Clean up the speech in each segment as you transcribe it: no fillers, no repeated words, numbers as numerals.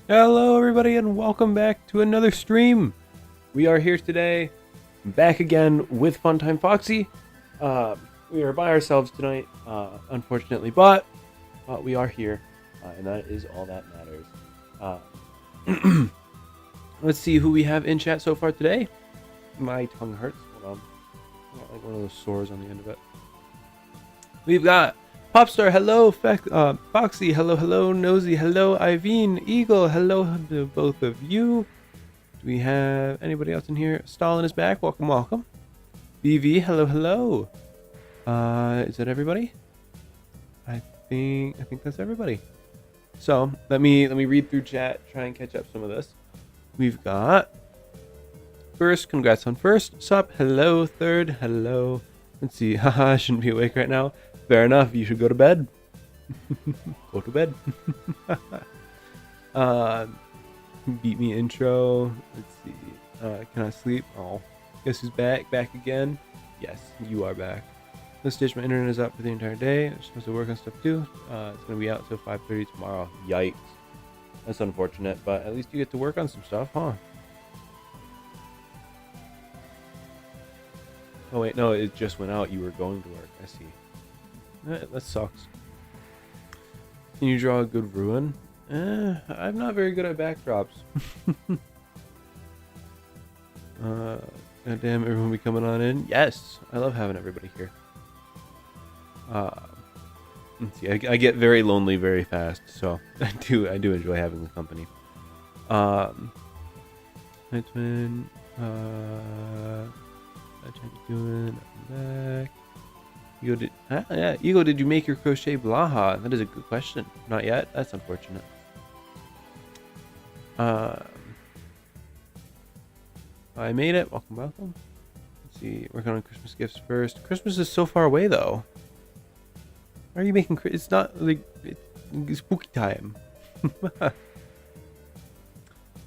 Hello everybody and welcome back to another stream. We are here today, back again with FUNTIME FOXY. We are by ourselves tonight, unfortunately, but we are here, and that is all that matters. Let's see who we have in chat so far today. My tongue hurts. Hold on. I got like one of those sores on the end of it. We've got Popstar, hello, Foxy, hello, Nosy, hello, Iveen, Eagle, hello to both of you. Do we have anybody else in here? Stalin is back, welcome. BV, hello. Is that everybody? I think that's everybody. So let me read through chat, try and catch up some of this. We've got first, congrats on first. Sup, hello, third, hello. Let's see, haha, I shouldn't be awake right now. Fair enough, you should go to bed. Go to bed. Beat me intro. Let's see. Can I sleep? Oh, guess who's back? Back again? Yes, you are back. This stage, my internet is up for the entire day. I'm supposed to work on stuff too. It's gonna be out till 5:30 tomorrow. Yikes. That's unfortunate, but at least you get to work on some stuff, huh? Oh wait, no, it just went out. You were going to work. I see. That sucks. Can you draw a good ruin? I'm not very good at backdrops. Goddamn, everyone be coming on in. Yes, I love having everybody here. Let's see, I get very lonely very fast, so I do enjoy having the company. My twin. How you doing? I'm back. Eagle, did you make your crochet blaha? That is a good question. Not yet. That's unfortunate. I made it. Welcome. Let's see. Working on Christmas gifts first. Christmas is so far away, though. Why are you making? It's not like it's spooky time.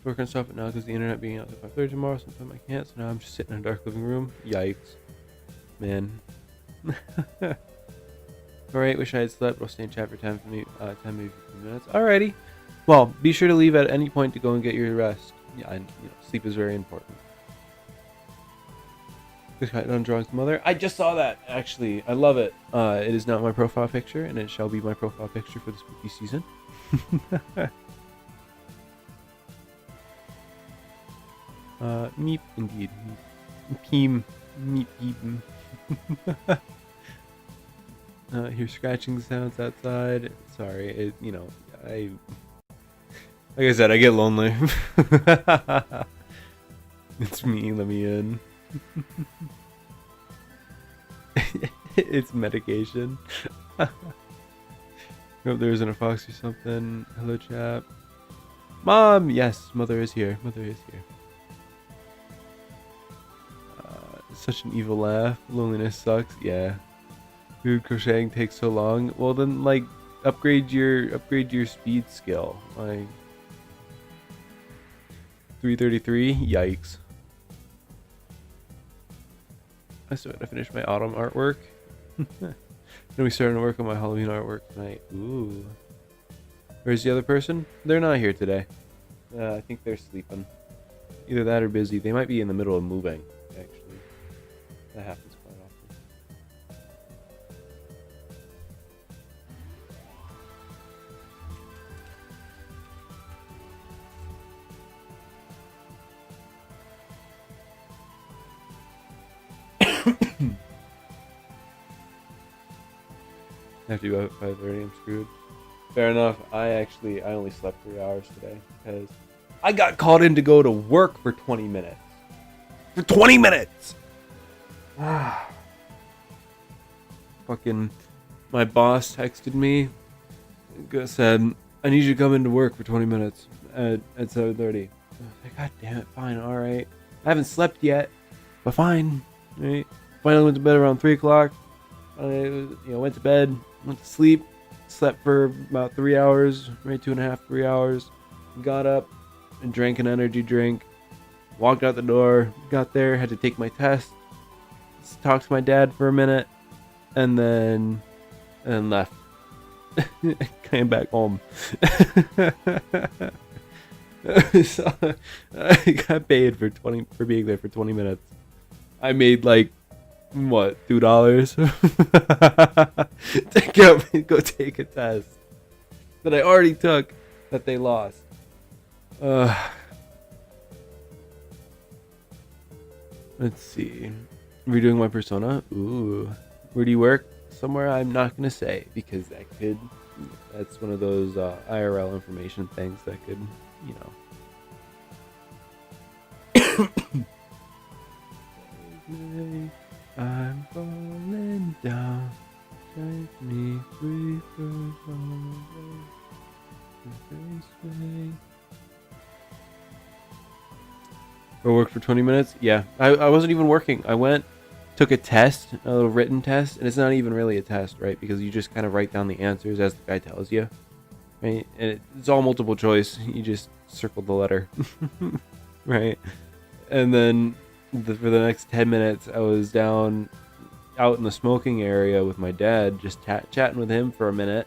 Work on stuff now because the internet being out till 5:30 tomorrow. Sometime I can't. So now I'm just sitting in a dark living room. Yikes, man. Alright, wish I had slept. We'll stay in chat for 10 maybe 15 minutes. Alrighty. Well, be sure to leave at any point to go and get your rest. Yeah, and sleep is very important. Just got done drawing some other. I just saw that, actually. I love it. It is not my profile picture, and it shall be my profile picture for the spooky season. Meep, indeed. Peem. Meep, peep. Hear scratching sounds outside. Sorry, like I said, I get lonely. It's me, let me in. It's medication. Hope there isn't a fox or something. Hello, chap. Mom, yes, mother is here. Such an evil laugh. Loneliness sucks. Yeah. Dude, crocheting takes so long. Well, then, like, upgrade your speed skill. Like 333. Yikes. I still gotta finish my autumn artwork. Then we starting to work on my Halloween artwork tonight. Ooh. Where's the other person? They're not here today. I think they're sleeping. Either that or busy. They might be in the middle of moving, actually. That happens quite often. I have to go at 5:30. I'm screwed. Fair enough. I only slept 3 hours today because I got called in to go to work for 20 minutes. For 20 minutes! Fucking my boss texted me, said, I need you to come into work for 20 minutes at 7:30. Like, God damn it, fine, alright. I haven't slept yet, but fine. Right? Finally went to bed around 3 o'clock. I went to bed, went to sleep, slept for about 3 hours, maybe 2.5, 3 hours. Got up and drank an energy drink. Walked out the door, got there, had to take my test. Talked to my dad for a minute, and then left. Came back home. So, I got paid for being there for 20 minutes. I made like what, $2 to go take a test that I already took that they lost. Let's see. Redoing my persona. Ooh, where do you work? Somewhere I'm not gonna say because that's one of those IRL information things that could, you know. I'm falling down. Take me free from or work for 20 minutes? Yeah, I wasn't even working. I went, took a test, a little written test, and it's not even really a test, right? Because you just kind of write down the answers as the guy tells you, right? And it's all multiple choice. You just circle the letter, right? And then for the next 10 minutes, I was down out in the smoking area with my dad, just chatting with him for a minute,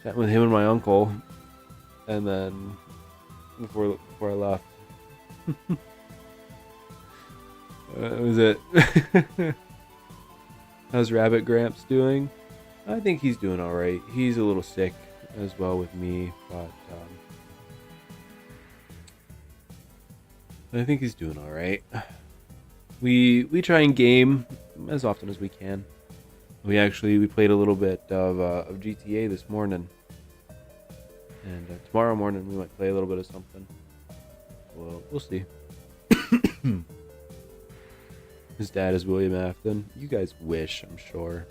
chatting with him and my uncle, and then before I left. That was it. How's Rabbit Gramps doing? I think he's doing all right. He's a little sick as well with me, but I think he's doing all right. We try and game as often as we can. We played a little bit of GTA this morning, and tomorrow morning we might play a little bit of something. Well, we'll see. His dad is William Afton. You guys wish, I'm sure.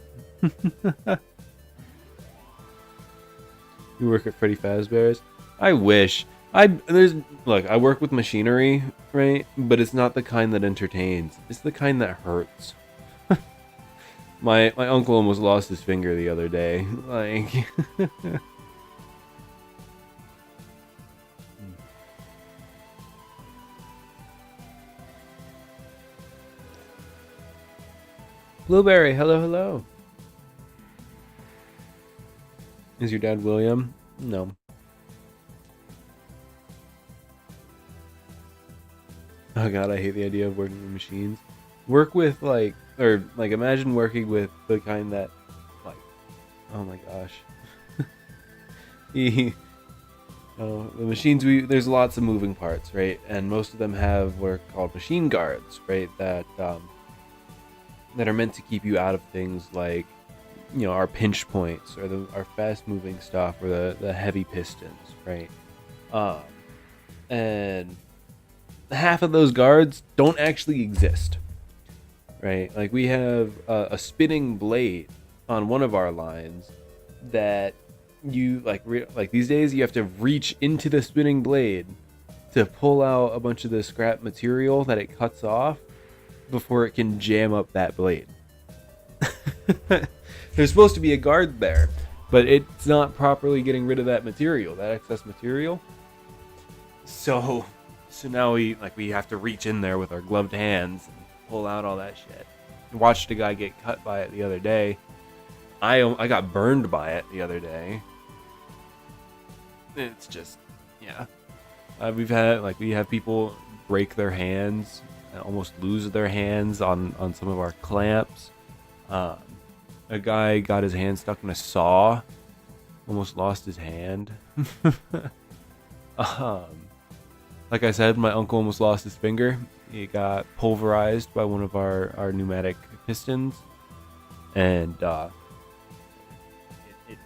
You work at Freddy Fazbear's? I wish. Look, I work with machinery, right? But it's not the kind that entertains. It's the kind that hurts. My uncle almost lost his finger the other day. Like Blueberry, hello. Is your dad William? No. Oh god, I hate the idea of working with machines. Work with imagine working with the kind that, like, oh my gosh. The machines, there's lots of moving parts, right? And most of them have what are called machine guards, right? That are meant to keep you out of things like, you know, our pinch points or our fast moving stuff or the heavy pistons, right? And half of those guards don't actually exist, right? Like we have a spinning blade on one of our lines that you like these days you have to reach into the spinning blade to pull out a bunch of the scrap material that it cuts off before it can jam up that blade. There's supposed to be a guard there, but it's not properly getting rid of that material, that excess material. So now we have to reach in there with our gloved hands and pull out all that shit. I watched a guy get cut by it the other day. I got burned by it the other day. It's just, yeah. We have people break their hands, almost lose their hands on some of our clamps. A guy got his hand stuck in a saw, almost lost his hand. Like I said, my uncle almost lost his finger. He got pulverized by one of our pneumatic pistons, and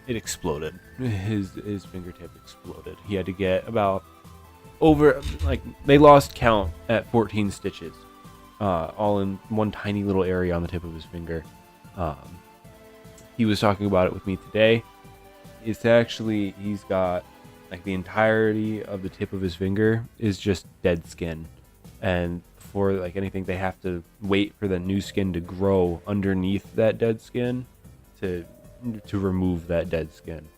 it exploded. His fingertip exploded. He had to get they lost count at 14 stitches, all in one tiny little area on the tip of his finger. He was talking about it with me today. It's actually, he's got like the entirety of the tip of his finger is just dead skin, and before like anything they have to wait for the new skin to grow underneath that dead skin to remove that dead skin.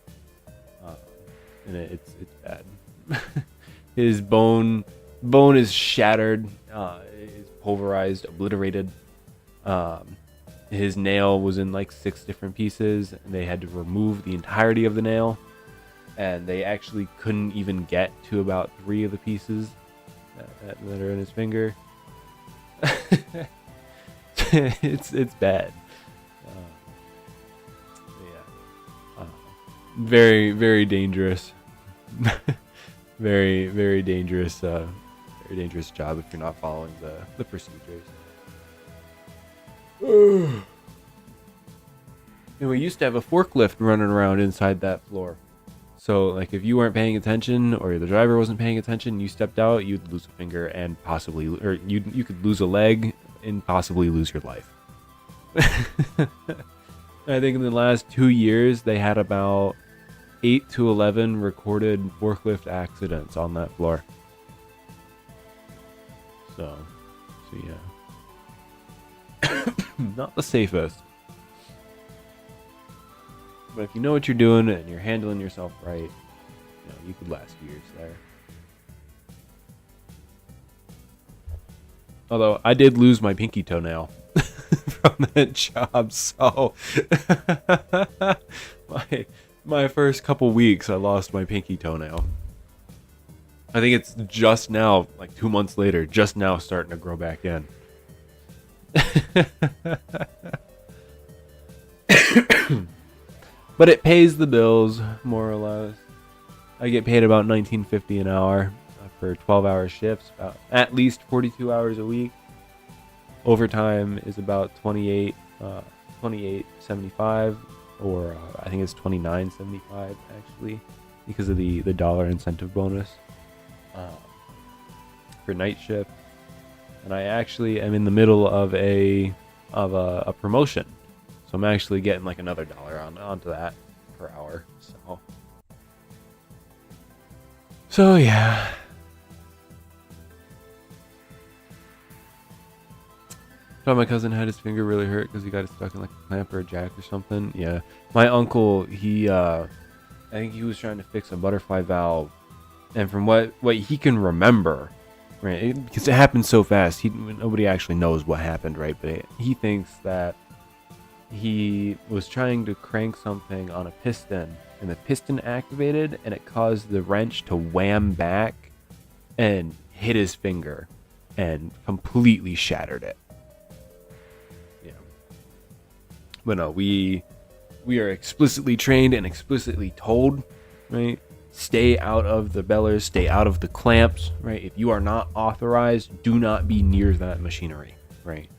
And it's bad. His bone is shattered, is pulverized, obliterated. His nail was in like 6 different pieces, and they had to remove the entirety of the nail. and they actually couldn't even get to about 3 of the pieces that are in his finger. It's bad. Yeah. Very, very dangerous. Very dangerous. Very dangerous job if you're not following the procedures. And we used to have a forklift running around inside that floor. So, like, if you weren't paying attention or the driver wasn't paying attention, you stepped out, you'd lose a finger and possibly, or you could lose a leg and possibly lose your life. I think in the last 2 years, they had about 8 to 11 recorded forklift accidents on that floor. So yeah. Not the safest. But if you know what you're doing and you're handling yourself right, you could last years there. Although I did lose my pinky toenail from that job, so my first couple weeks I lost my pinky toenail. I think it's just now, like 2 months later, just now starting to grow back in. But it pays the bills, more or less. I get paid about $19.50 an hour for 12-hour shifts, about at least 42 hours a week. Overtime is about $28.75, or I think it's $29.75 actually, because of the dollar incentive bonus for night shift. And I actually am in the middle of a promotion. So I'm actually getting like another dollar onto that per hour. So yeah. I thought my cousin had his finger really hurt because he got it stuck in like a clamp or a jack or something. Yeah. My uncle, I think he was trying to fix a butterfly valve. And from what he can remember, right, because it happened so fast, nobody actually knows what happened, right? But he thinks that he was trying to crank something on a piston, and the piston activated, and it caused the wrench to wham back and hit his finger and completely shattered it. Yeah. But no, we are explicitly trained and explicitly told, right? Stay out of the bellers, stay out of the clamps, right? If you are not authorized, do not be near that machinery, right?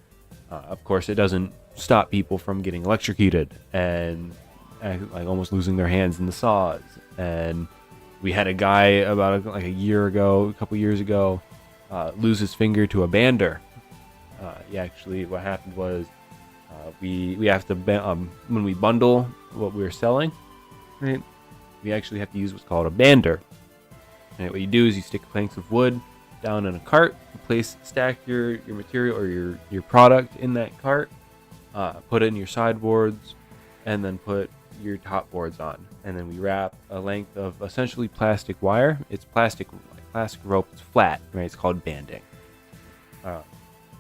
Of course, it doesn't stop people from getting electrocuted and like almost losing their hands in the saws. And we had a guy about a couple years ago, lose his finger to a bander. What happened was we have to when we bundle what we're selling, right? We actually have to use what's called a bander. And what you do is you stick planks of wood down in a cart, stack your material or your product in that cart, put it in your sideboards, and then put your top boards on. And then we wrap a length of essentially plastic wire. It's plastic rope. It's flat, right? It's called banding. And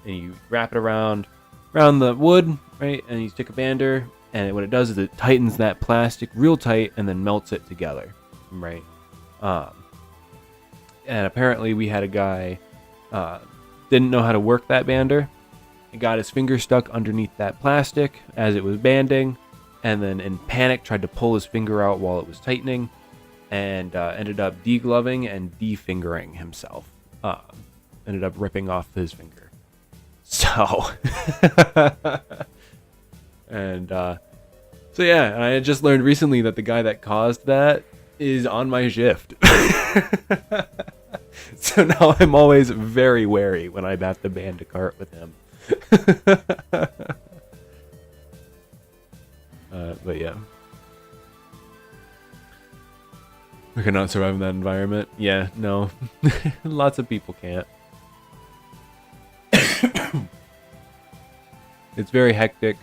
you wrap it around the wood, right? And you stick a bander. And what it does is it tightens that plastic real tight and then melts it together, right? And apparently we had a guy didn't know how to work that bander. He got his finger stuck underneath that plastic as it was banding, and then in panic tried to pull his finger out while it was tightening, and ended up degloving and defingering himself. Ended up ripping off his finger. So... And so yeah, I just learned recently that the guy that caused that is on my shift. So now I'm always very wary when I have to band a cart with him. But yeah, we could not survive in that environment. Yeah, no, lots of people can't. It's very hectic.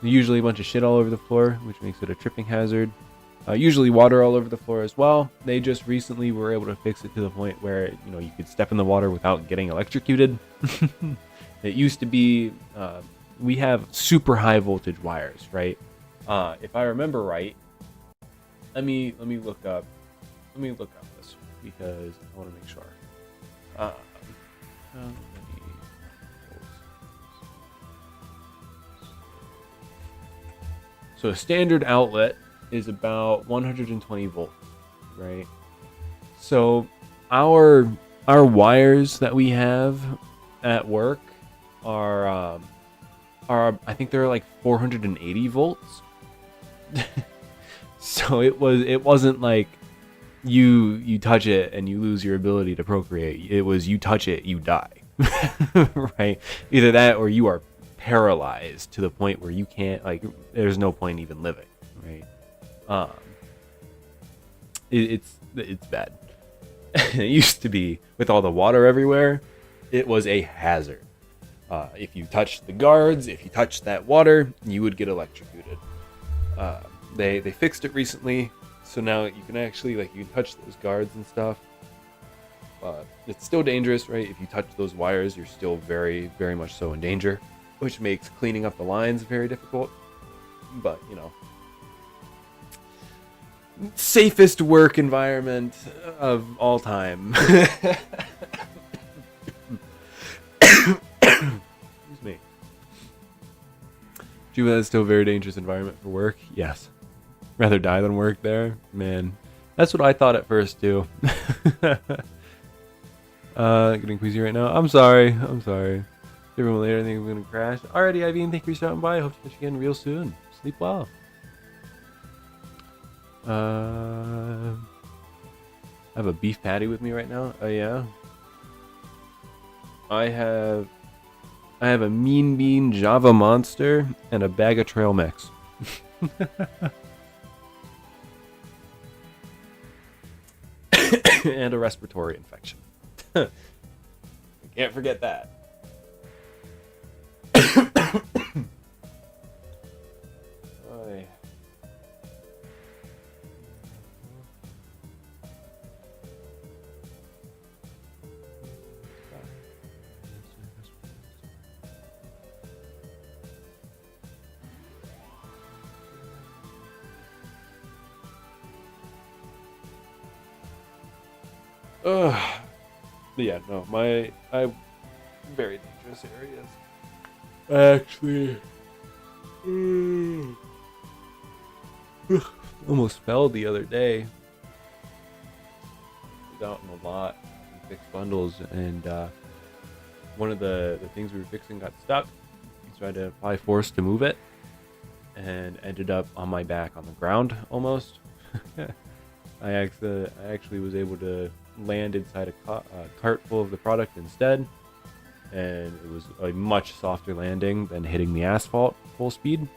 Usually a bunch of shit all over the floor, which makes it a tripping hazard. Usually water all over the floor as well. They just recently were able to fix it to the point where you could step in the water without getting electrocuted. It used to be we have super high voltage wires, right? If I remember right, Let me look up this because I want to make sure. How many volts? So a standard outlet is about 120 volts, right? So our wires that we have at work are I think they're like 480 volts. So it wasn't like you touch it and you lose your ability to procreate. It was you touch it, you die. Right? Either that or you are paralyzed to the point where you can't, like, there's no point even living, right? It's bad. It used to be, with all the water everywhere, it was a hazard. If you touched the guards, if you touched that water, you would get electrocuted. They fixed it recently, so now you can actually, like, you can touch those guards and stuff. It's still dangerous, right? If you touch those wires, you're still very, very much so in danger, which makes cleaning up the lines very difficult. But, you know, safest work environment of all time. Excuse me. Juba is still a very dangerous environment for work. Yes. Rather die than work there. Man, that's what I thought at first too. Getting queasy right now. I'm sorry. Everyone later, I think I'm gonna crash. Alrighty, Ivy, thank you for stopping by. Hope to catch you again real soon. Sleep well. I have a beef patty with me right now. Oh yeah. I have a mean bean Java monster and a bag of trail mix. And a respiratory infection. I can't forget that. Oy. But yeah, no, I very dangerous areas. Actually, almost fell the other day. I was out in a lot, fixed bundles, and one of the things we were fixing got stuck. So I had to apply force to move it, and ended up on my back on the ground almost. I actually was able to land inside a cart full of the product instead, and it was a much softer landing than hitting the asphalt full speed.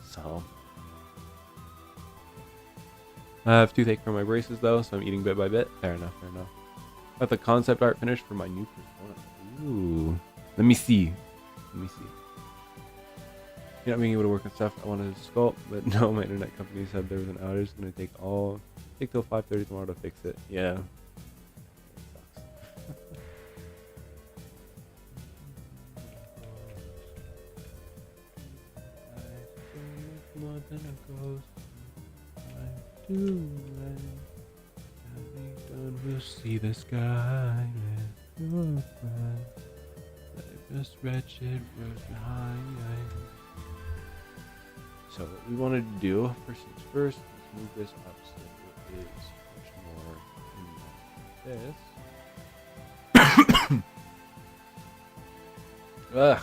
So I have toothache from my braces though, so I'm eating bit by bit. Fair enough. Got the concept art finished for my new persona. Ooh, let me see. Not being able to work on stuff I wanted to sculpt, but no, my internet company said there was an outage. It's gonna take till 5:30 tomorrow to fix it. Yeah. More than a ghost. We'll see the sky with your friend. Just wretched road behind. So what we wanted to do, first things first, let's move this up so it is much more in this. Ugh.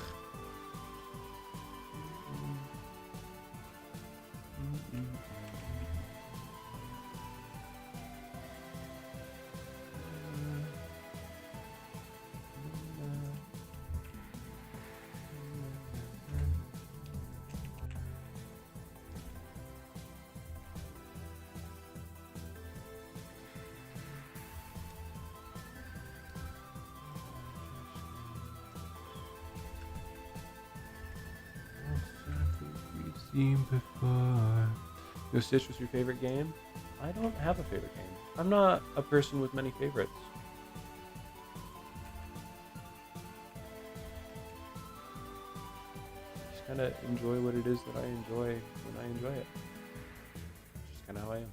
Before. Yo, Stitch, what's your favorite game? I don't have a favorite game. I'm not a person with many favorites. Just kind kind of enjoy what it is that I enjoy when I enjoy it. It's just kind of how I am.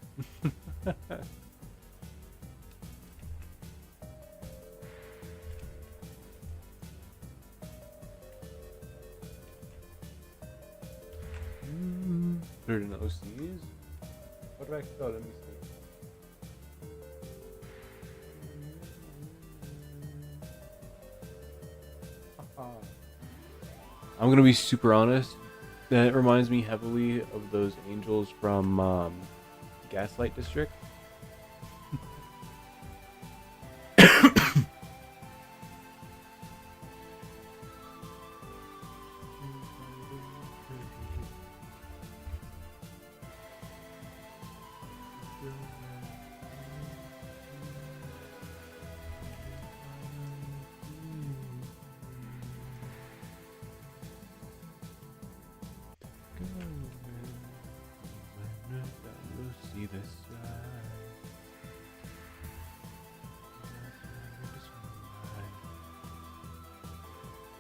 Put it in OCs. What do I call? Let me see. I'm gonna be super honest. That reminds me heavily of those angels from Gaslight District.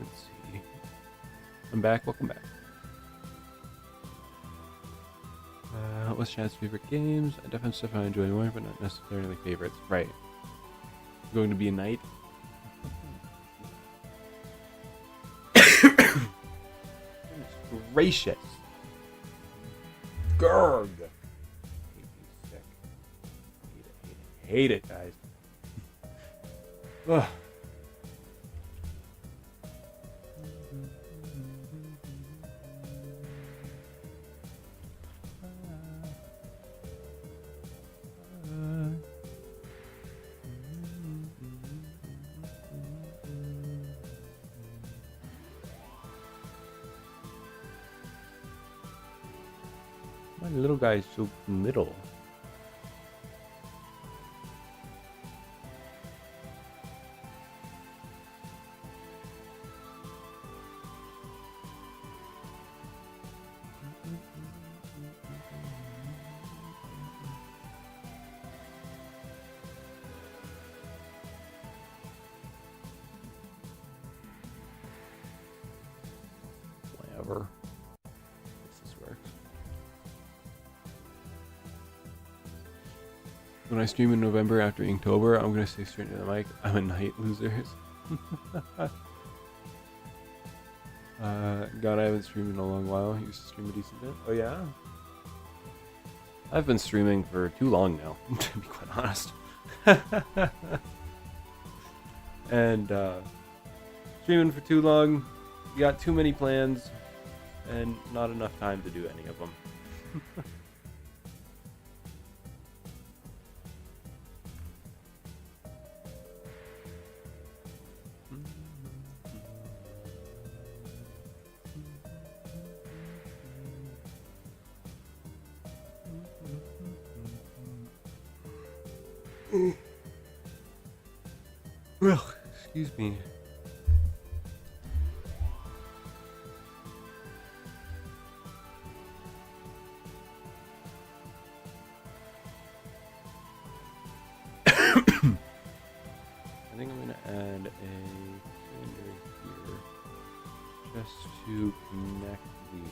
Let's see. I'm back. Welcome back. What's Chad's favorite games? I definitely stuff I enjoy more, but not necessarily favorites. Right. Going to be a knight. Goodness gracious. Gurg. Hate it, guys. Ugh. My little guy is so little. Whatever. This works. When I stream in November after Inktober, I'm gonna say straight to the mic, I'm a night, losers. God, I haven't streamed in a long while. You used to stream a decent bit. Oh yeah? I've been streaming for too long now, to be quite honest. And streaming for too long, you got too many plans, and not enough time to do any of them. Well, excuse me. I think I'm going to add a cylinder here just to connect these.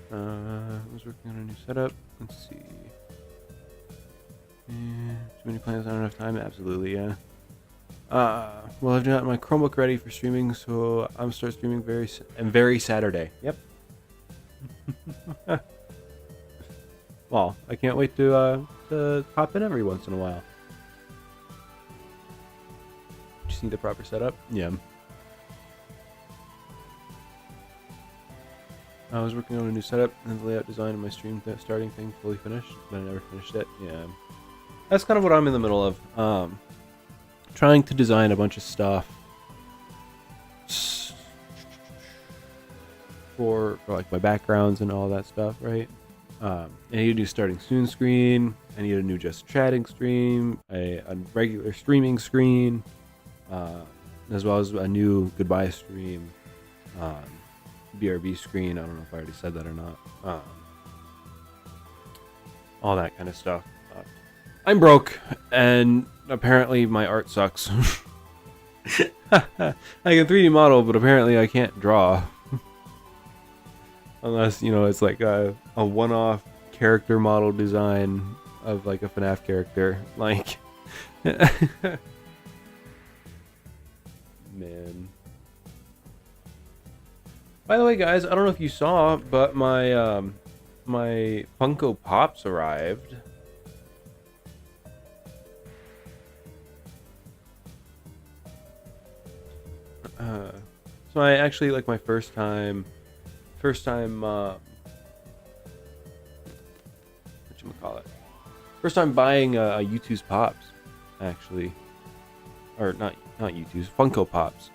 I was working on a new setup. Let's see. Too many plans, not enough time? Absolutely, yeah. Well, I've got my Chromebook ready for streaming, so I'm gonna start streaming very Saturday. Yep. Well, I can't wait to pop in every once in a while. just need the proper setup. Yeah. I was working on a new setup and the layout design of my stream starting thing fully finished, but I never finished it. Yeah. That's kind of what I'm in the middle of. Trying to design a bunch of stuff for like my backgrounds and all that stuff, right? I need a new starting soon screen. I need a new just chatting stream, a regular streaming screen, as well as a new goodbye stream, BRB screen. I don't know if I already said that or not. All that kind of stuff. I'm broke, and apparently my art sucks. I can 3D model, but apparently I can't draw. Unless, you know, it's like a one-off character model design of like a FNaF character. Like, man. By the way, guys, I don't know if you saw, but my my Funko Pops arrived. So I actually, like, my first time whatchamacallit, first time buying U2's Pops, actually, or not U2's, Funko Pops.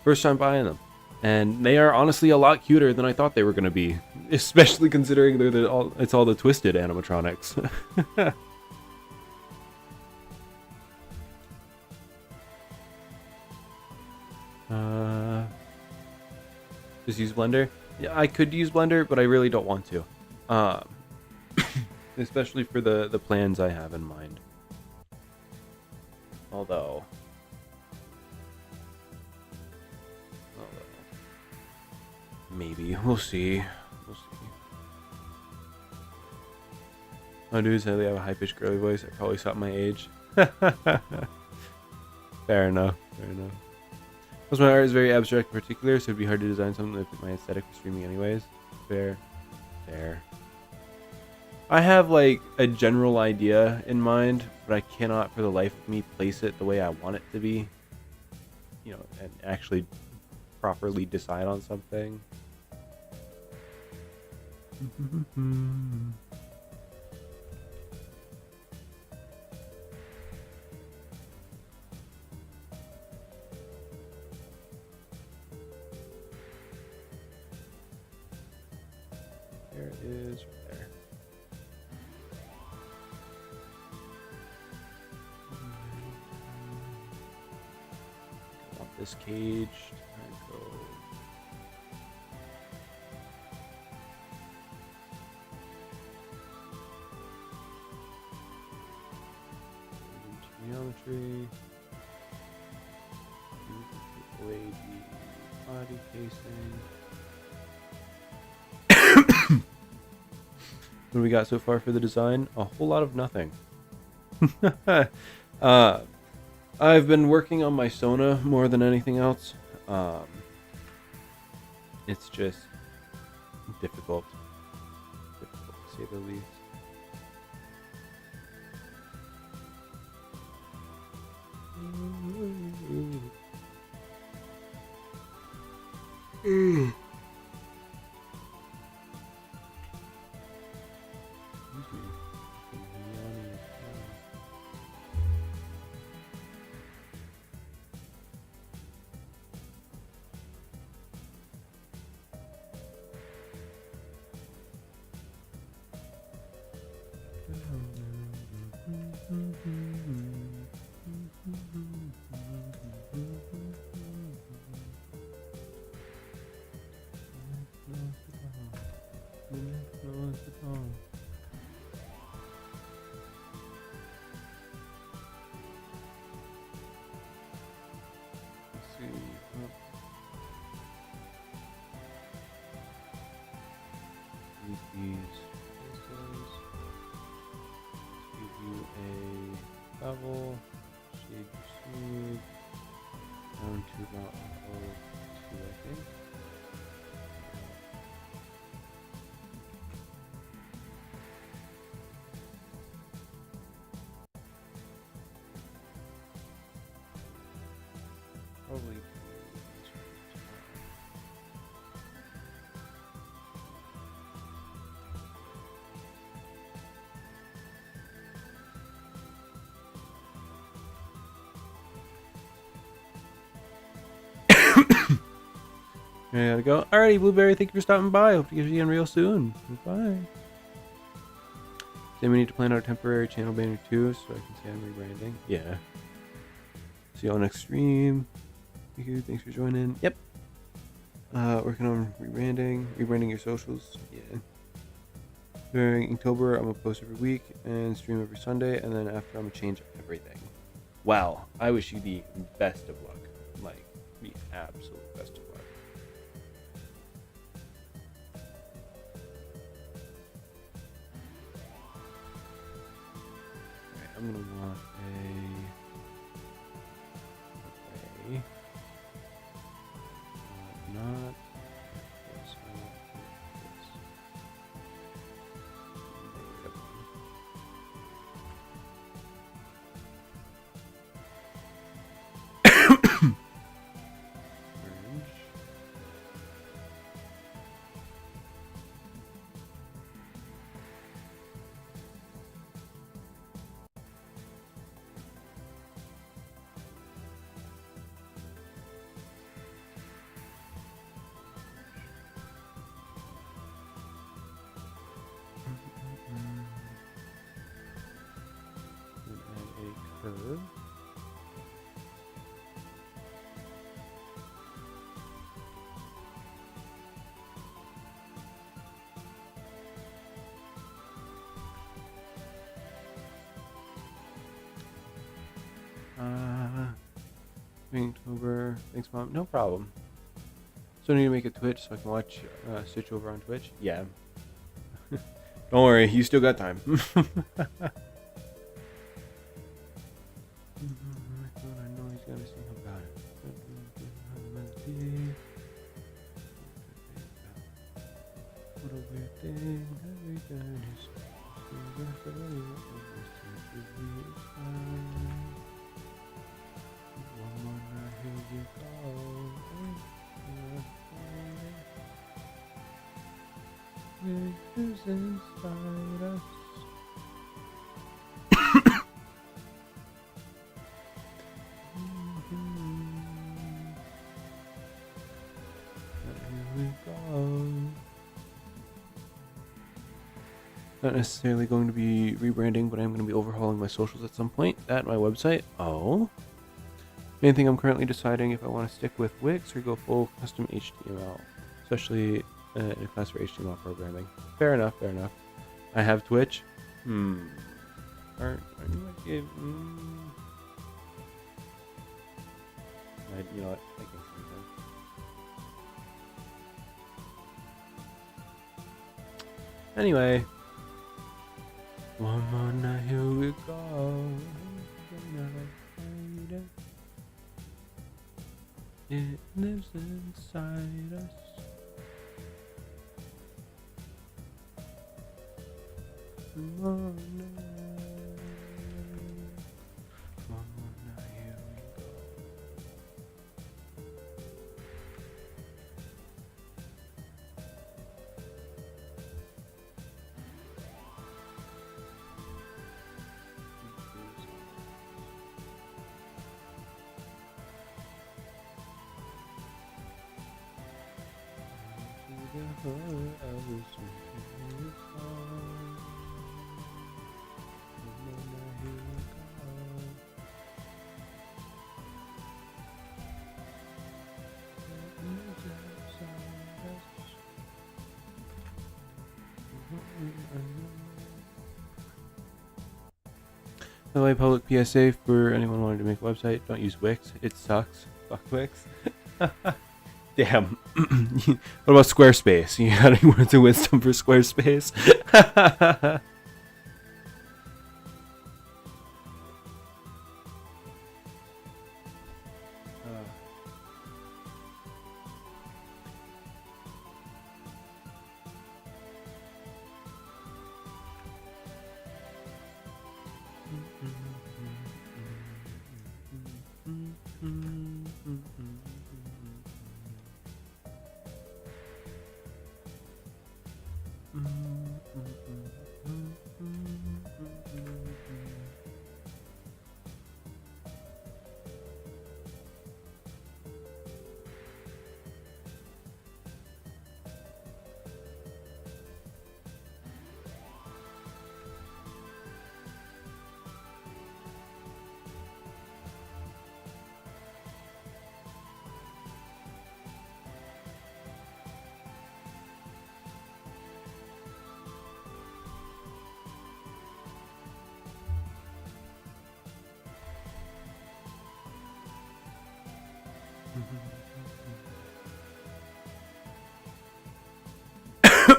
First time buying them, and they are honestly a lot cuter than I thought they were gonna be, especially considering it's all the Twisted animatronics. Just use Blender. Yeah, I could use Blender, but I really don't want to. Especially for the plans I have in mind. Although maybe. We'll see. We'll see. Oh, dudes say they have a high-pitched girly voice. I probably saw my age. Fair enough. Fair enough. Most of my art is very abstract in particular, so it'd be hard to design something that fit my aesthetic for streaming anyways. Fair. Fair. I have, like, a general idea in mind, but I cannot for the life of me place it the way I want it to be. You know, and actually properly decide on something. There it is, right there. I want this cage. Go. Geometry. Take away the body casing. What do we got so far for the design? A whole lot of nothing. I've been working on my Sona more than anything else. It's just difficult to say the least. Level, shade smooth, down to about 2, I think. I gotta go. Alrighty, Blueberry, thank you for stopping by. Hope to get you again real soon. Goodbye. Then we need to plan out a temporary channel banner too, so I can say I'm rebranding. Yeah. See y'all next stream. Thank you. Thanks for joining. Yep. Working on rebranding your socials. Yeah. During October, I'm gonna post every week and stream every Sunday, and then after, I'm gonna change everything. Wow. I wish you the best of luck. Like, the absolute best of luck. Alright, I'm gonna want a not this, I want this. Orange. And add a curve. October. Thanks, Mom. No problem. So I need to make a Twitch so I can watch Stitch over on Twitch. Yeah. Don't worry, you still got time. I know he's gonna sing about it. What a weird thing. Every time is one more night, here we go. Who's inside us? Here we go. Not necessarily going to be rebranding, but I'm going to be overhauling my socials at some point. That and my website. Oh. Main thing, I'm currently deciding if I want to stick with Wix or go full custom HTML, especially in a class for HTML programming. Fair enough, fair enough. I have Twitch. Aren't you like it? You know what? I can see that. Anyway. One more night, here we go. It lives inside us. One more night, here we go. By the way, public PSA for anyone wanting to make a website, don't use Wix. It sucks. Fuck Wix. Damn. What about Squarespace? You got any words of wisdom for Squarespace?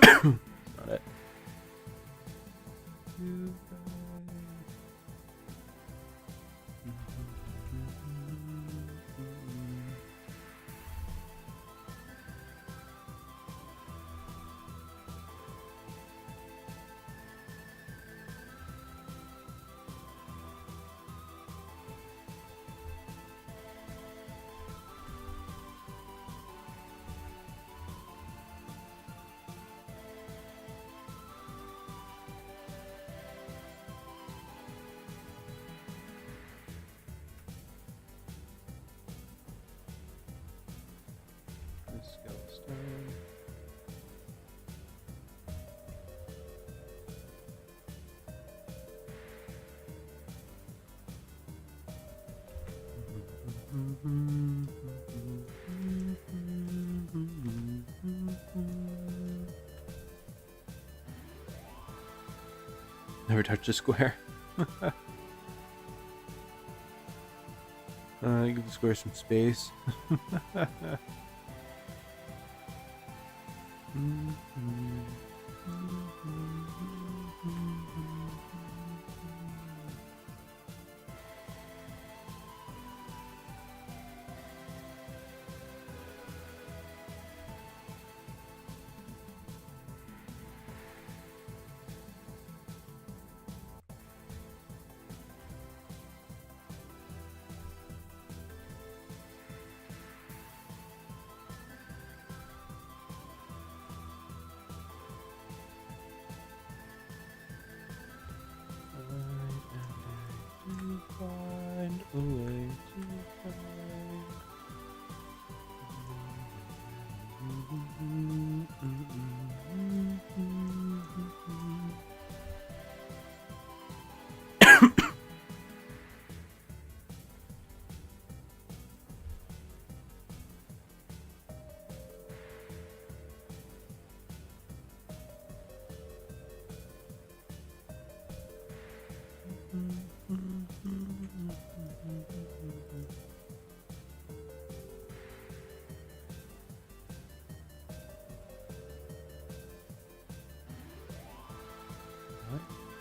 not it. Never touched a square. Give the square some space. Find a way to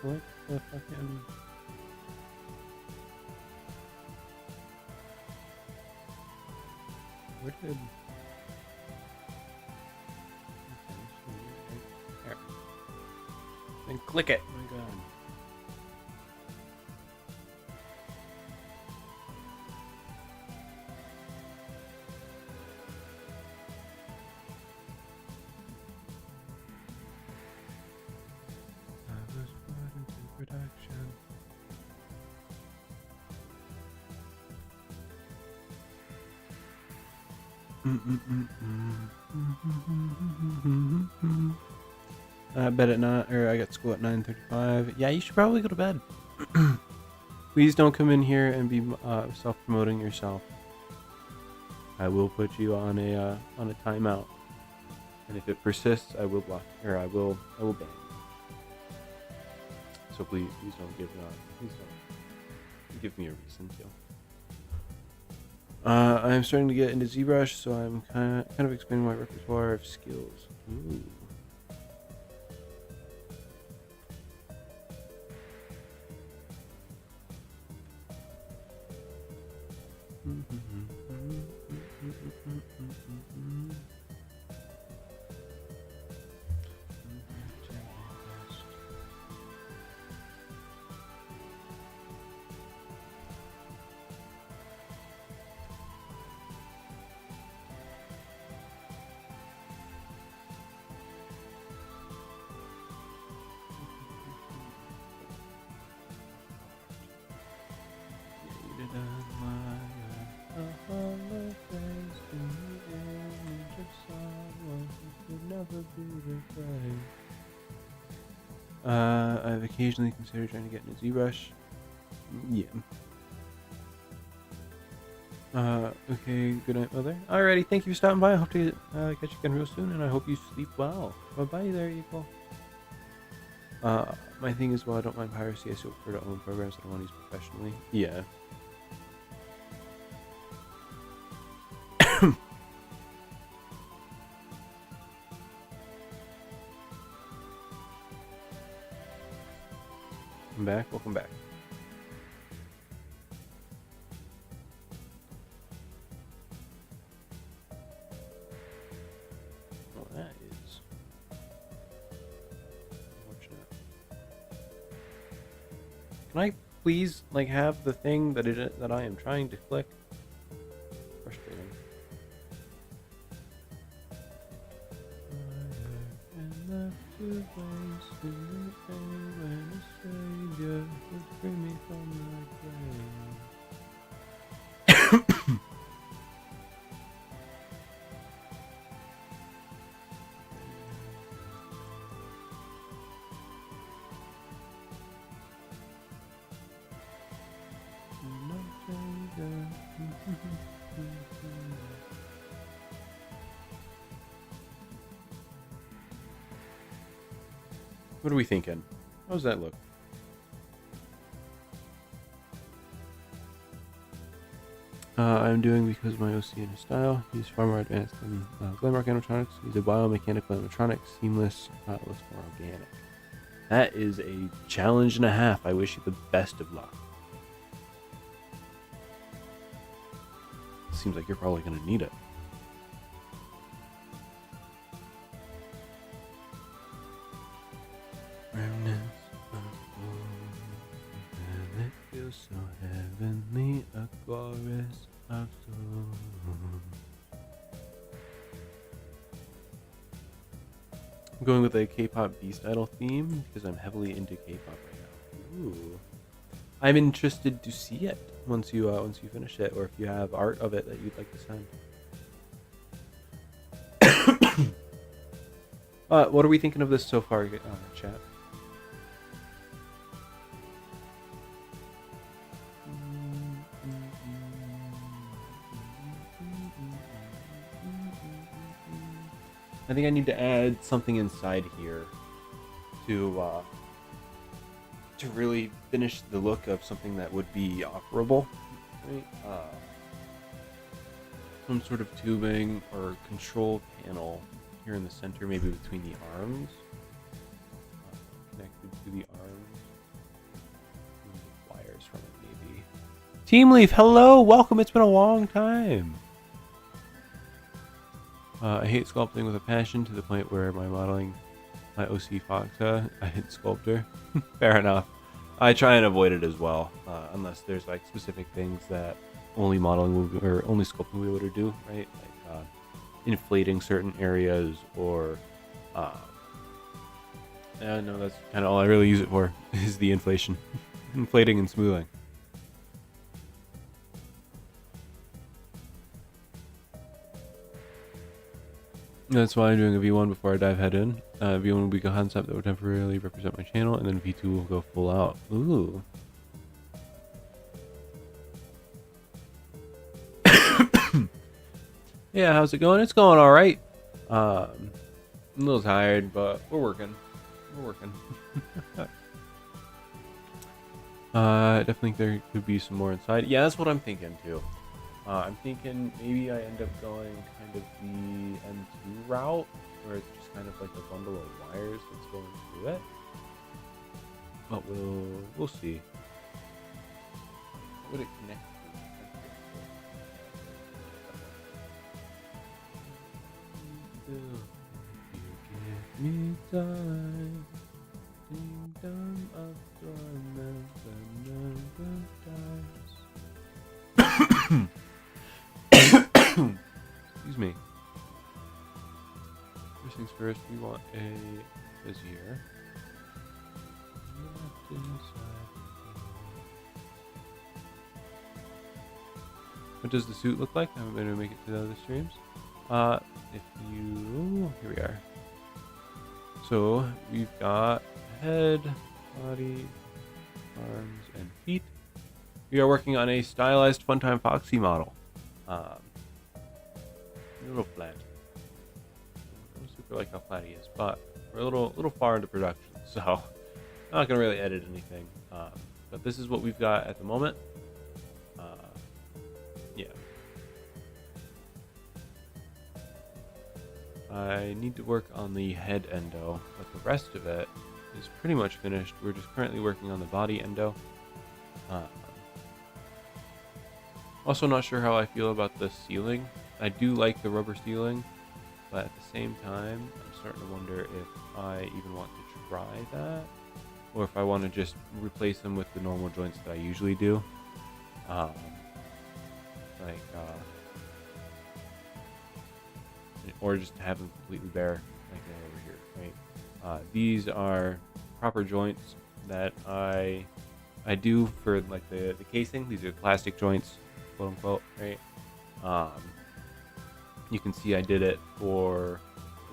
what the fucking... Where did... There. Then click it. Oh my god. I was brought into production. I bet at not, or I got school at 9:35. Yeah, you should probably go to bed. Please don't come in here and be self-promoting yourself. I will put you on a timeout, and if it persists, I will block, or I will ban you. So please don't give me a reason to. I'm starting to get into ZBrush, so I'm kind of expanding my repertoire of skills. Ooh. I've occasionally considered trying to get into ZBrush. Yeah. Okay, good night, Mother. Alrighty, thank you for stopping by. I hope to catch you again real soon, and I hope you sleep well. Bye-bye there, Eagle. My thing is, while I don't mind piracy, I still prefer to own programs that I want to use professionally. Yeah. Welcome back. Welcome back. Well, that is unfortunate. Can I please like have the thing that I am trying to click? Frustrating. What are we thinking? How does that look? I'm doing because my OC and his style. He's far more advanced than Glamrock animatronics. He's a biomechanical animatronic, seamless, looks more organic. That is a challenge and a half. I wish you the best of luck. Seems like you're probably going to need it. Remnants of gold, and it feels so heavenly, a chorus of soul. I'm going with a K-pop beast idol theme because I'm heavily into K-pop right now. Ooh. I'm interested to see it once you finish it, or if you have art of it that you'd like to send. What are we thinking of this so far, chat? I think I need to add something inside here to really finish the look of something that would be operable, right? Some sort of tubing or control panel here in the center, maybe between the arms, connected to the arms. Wires from it, maybe. Team Leaf, hello, welcome. It's been a long time. I hate sculpting with a passion to the point where my modeling my OC FOXY, I hit sculptor. Fair enough. I try and avoid it as well, unless there's like specific things that only modeling will, or only sculpting will be able to do, right? Like inflating certain areas, or yeah, no, that's kind of all I really use it for is the inflation, inflating and smoothing. That's why I'm doing a V1 before I dive head in. V1 will be a concept that will temporarily represent my channel, and then V2 will go full out. Ooh. Yeah, how's it going? It's going all right. I'm a little tired, but we're working. We're working. I definitely think there could be some more inside. Yeah, that's what I'm thinking too. I'm thinking maybe I end up going kind of the M2 route, where it's just kind of like a bundle of wires that's going through it. But we'll see. What would it connect to? You give me time. Kingdom of torment that never dies. Excuse me. First things first, we want a vizier. What does the suit look like? I haven't been able to make it to the other streams. Here we are. So we've got head, body, arms, and feet. We are working on a stylized FUNTIME FOXY model. A little flat. I don't super like how flat he is, but we're a little far into production, so I'm not gonna really edit anything. But this is what we've got at the moment. Yeah. I need to work on the head endo, but the rest of it is is pretty much finished. We're just currently working on the body endo. Also not sure how I feel about the ceiling. I do like the rubber ceiling, but at the same time, I'm starting to wonder if I even want to try that, or if I want to just replace them with the normal joints that I usually do. Or just have them completely bare, like they are over here, right? These are proper joints that I do for like the casing. These are plastic joints, quote unquote, right? You can see I did it for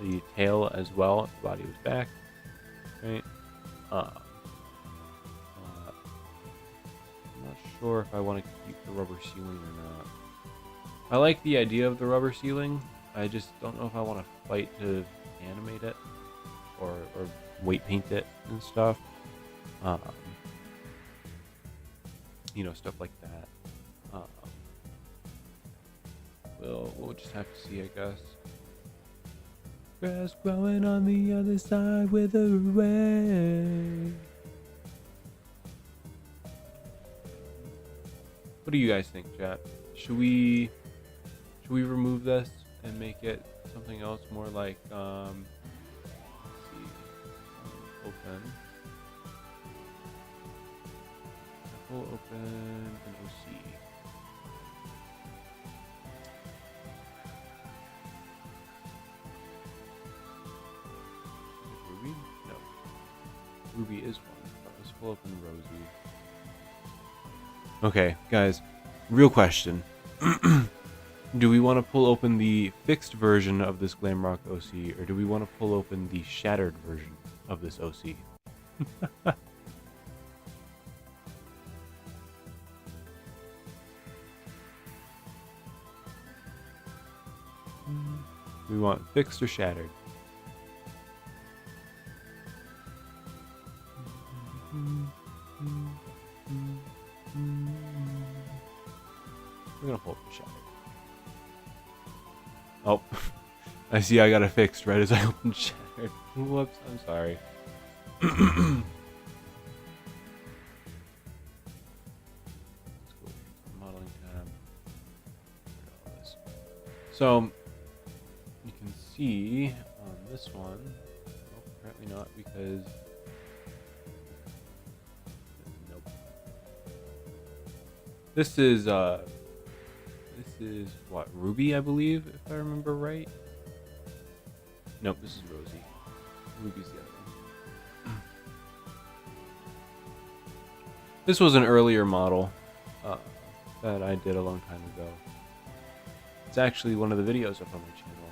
the tail as well. The body was back, right? I'm not sure if I want to keep the rubber ceiling or not. I like the idea of the rubber ceiling. I just don't know if I want to fight to animate it or weight paint it and stuff. You know, stuff like that. We'll just have to see, I guess. Grass growing on the other side, wither away. What do you guys think, chat? Should we remove this and make it something else more like let's see, open. We'll open an OC. Ruby? No. Ruby is one. Let's pull open Rosie. Okay, guys, real question. Do we want to pull open the fixed version of this Glamrock OC, or do we want to pull open the shattered version of this OC? We want fixed or shattered? We're gonna pull up the shattered. Oh, I see I got it fixed right as I opened shattered. Whoops, I'm sorry. Let's go modeling tab. All this. So you can see on this one, nope, apparently not, because nope. This is what, Ruby, I believe, if I remember right. Nope, this is Rosie. Ruby's the other one. This was an earlier model that I did a long time ago. It's actually one of the videos up on my channel.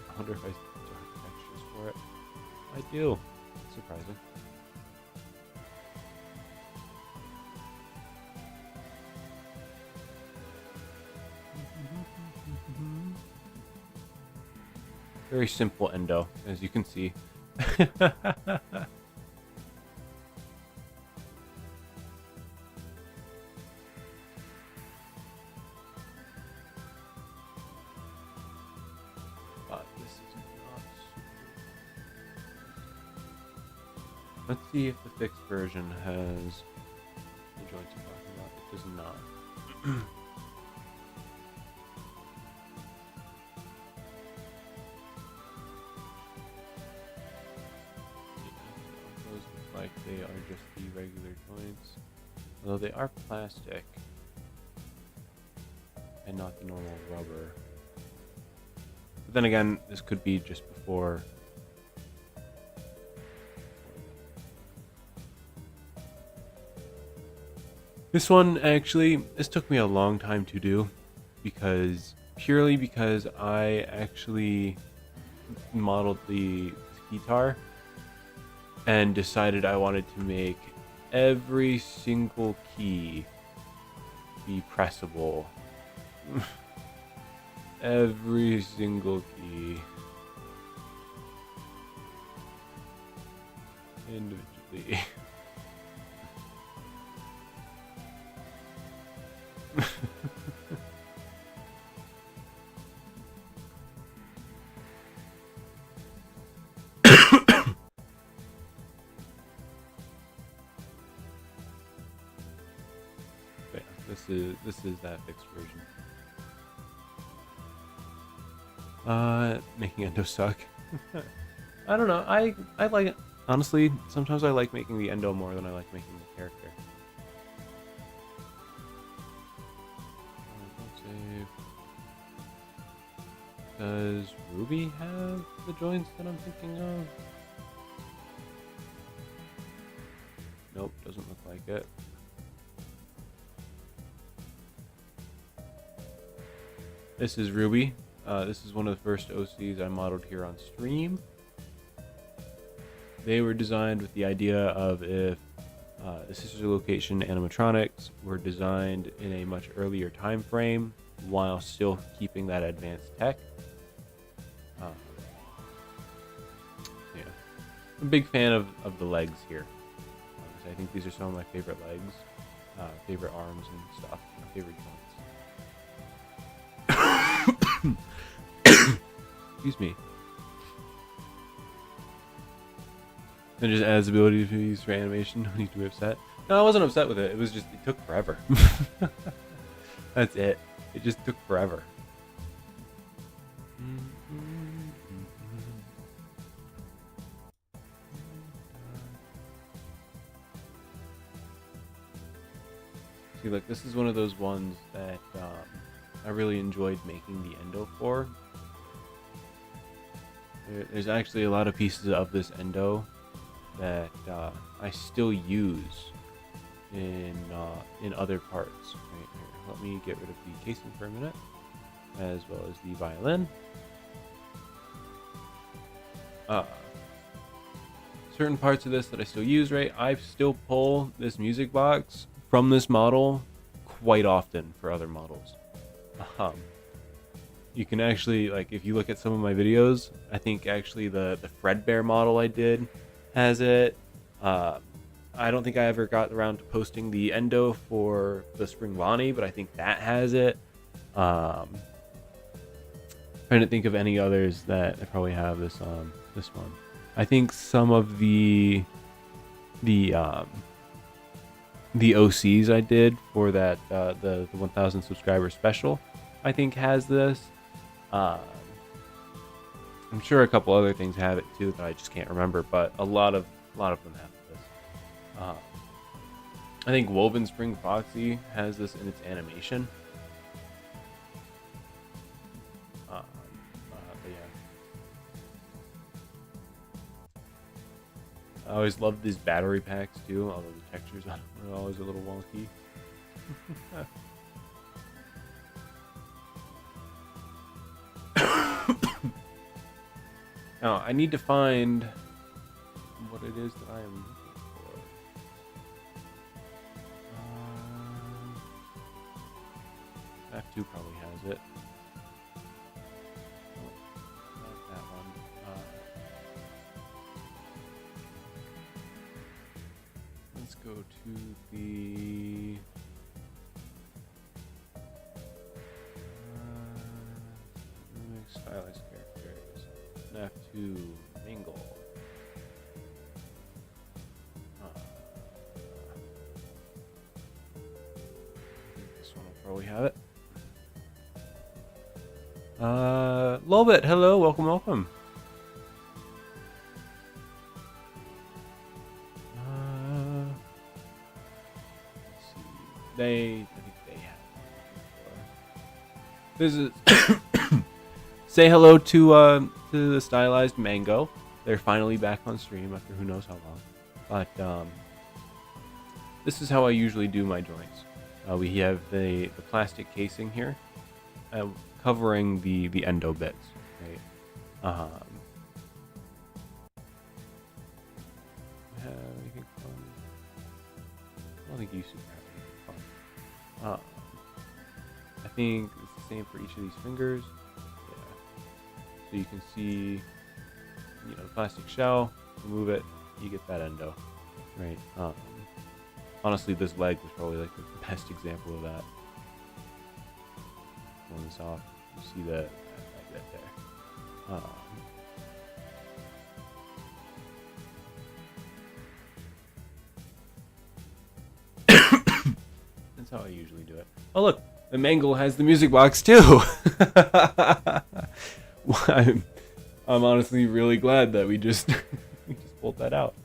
I wonder if I still have textures for it. I do. It's surprising. Very simple endo, as you can see. But this is not super. Let's see if the fixed version has the joints I'm talking about. It does not. Like they are just the regular joints, although they are plastic and not the normal rubber. But then again, this could be just before. This one actually, this took me a long time to do purely because I actually modeled the guitar and decided I wanted to make every single key be pressable. Every single key individually. this is that fixed version. Making endo suck. I don't know. I like it. Honestly, sometimes I like making the endo more than I like making the character. Save. Does Ruby have the joints that I'm thinking of? Nope, doesn't look like it. This is Ruby. This is one of the first OCs I modeled here on stream. They were designed with the idea of if the sister location animatronics were designed in a much earlier time frame while still keeping that advanced tech. Yeah, I'm a big fan of the legs here. I think these are some of my favorite legs, favorite arms and stuff, my favorite joints. Excuse me. And just adds the ability to use for animation. No need to be upset. No, I wasn't upset with it. It was just, it took forever. That's it. It just took forever. See, look, this is one of those ones that I really enjoyed making the endo for. There's actually a lot of pieces of this endo that I still use in other parts. Right here. Let me get rid of the casing for a minute, as well as the violin. Certain parts of this that I still use, right? I still pull this music box from this model quite often for other models. You can actually, like, if you look at some of my videos, I think actually the Fredbear model I did has it. I don't think I ever got around to posting the endo for the Spring Bonnie, but I think that has it. Trying to think of any others that I probably have this one. I think some of the OCs I did for that the 1,000 subscriber special, I think has this. I'm sure a couple other things have it too that I just can't remember, but a lot of them have this. I think Woven Spring Foxy has this in its animation. But yeah. I always loved these battery packs too, although the textures on them are always a little wonky. Now, I need to find what it is that I am looking for. F2 probably has it. Oh, not that one. Let's go to the... stylized characters. FNaF2 Mingle. This one will probably have it. Lolbit, hello, welcome. Let's see. I think they have it. This is say hello to the Stylized Mango. They're finally back on stream after who knows how long. But this is how I usually do my joints. We have the plastic casing here, covering the endo bits. Right. Have anything fun? I don't think you super have anything fun. I think it's the same for each of these fingers. So you can see, the plastic shell, remove it, you get that endo, right? Honestly, this leg was probably like the best example of that. Pulling this off, you see that bit there. And That's how I usually do it. Oh look, the mangle has the music box too. I'm honestly really glad that we just we just pulled that out.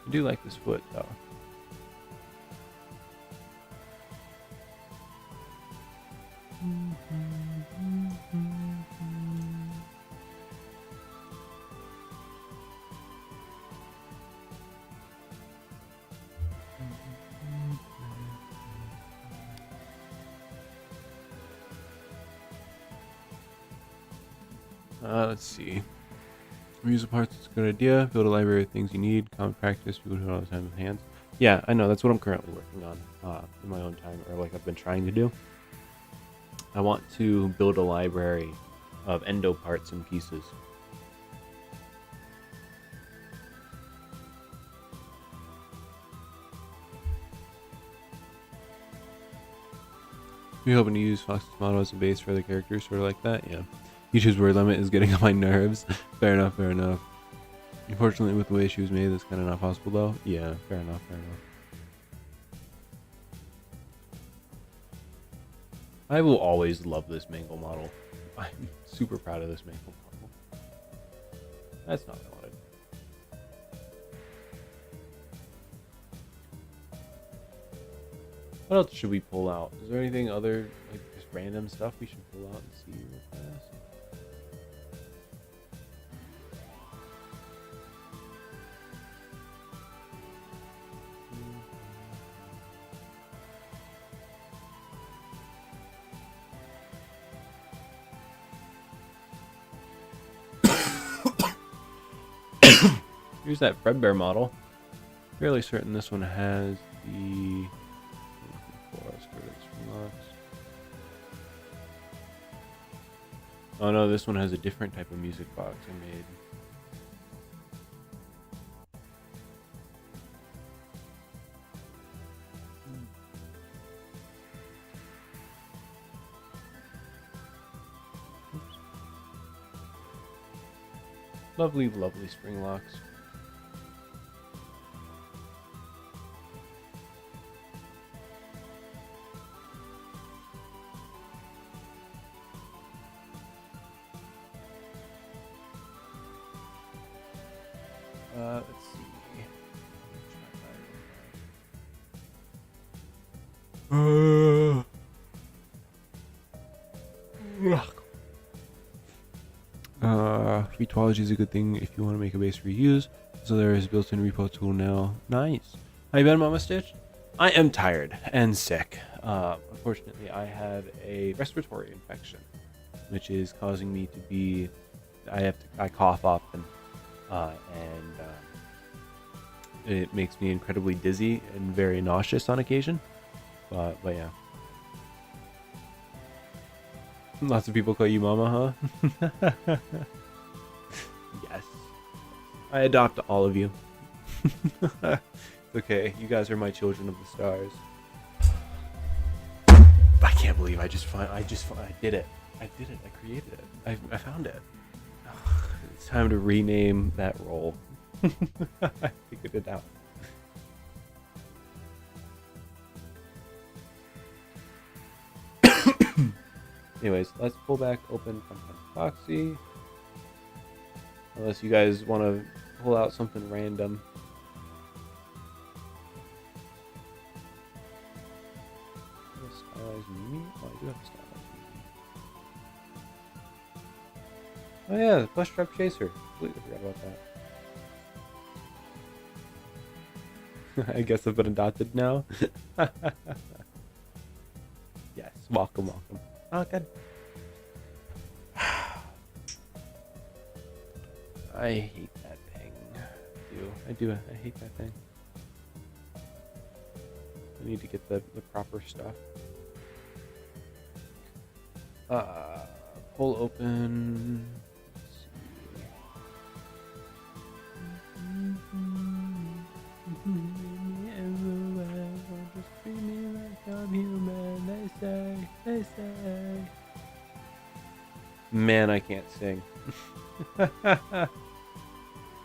I do like this foot though. Let's see. Reusable parts is a good idea. Build a library of things you need. Common practice. People do it all the time with hands. Yeah, I know. That's what I'm currently working on in my own time, or like I've been trying to do. I want to build a library of endo parts and pieces. We're hoping to use Fox's model as a base for other characters, sort of like that. Yeah. YouTube's word limit is getting on my nerves. Fair enough, fair enough. Unfortunately, with the way she was made, that's kind of not possible, though. Yeah, fair enough, fair enough. I will always love this mangle model. I'm super proud of this mangle model. That's not what I wanted. What else should we pull out? Is there anything other, like, just random stuff we should pull out and see real fast? Here's that Fredbear model. Fairly certain this one has the oh no, this one has a different type of music box I made. Oops. Lovely, lovely spring locks. Let's see. Retology is a good thing if you want to make a base reuse. So there is built-in repo tool now. Nice. How you been, Mama Stitch? I am tired and sick. Unfortunately, I had a respiratory infection, which is causing me to be. I cough often, and it makes me incredibly dizzy and very nauseous on occasion. But yeah. Lots of people call you Mama, huh? Yes. I adopt all of you. It's okay. You guys are my children of the stars. I can't believe I did it. I did it. I created it. I found it. It's time to rename that role. I figured it out. Anyways, let's pull back open FUNTIME FOXY. Unless you guys want to pull out something random. Stylized meat? Oh, I do have a stylized meat. Oh yeah, the plush trap chaser. Completely forgot about that. I guess I've been adopted now. Yes, welcome, welcome. Oh, good. I hate that thing. I hate that thing. I need to get the proper stuff. Pull open. Let's see. Just treat me like I'm human. They They say. Man, I can't sing.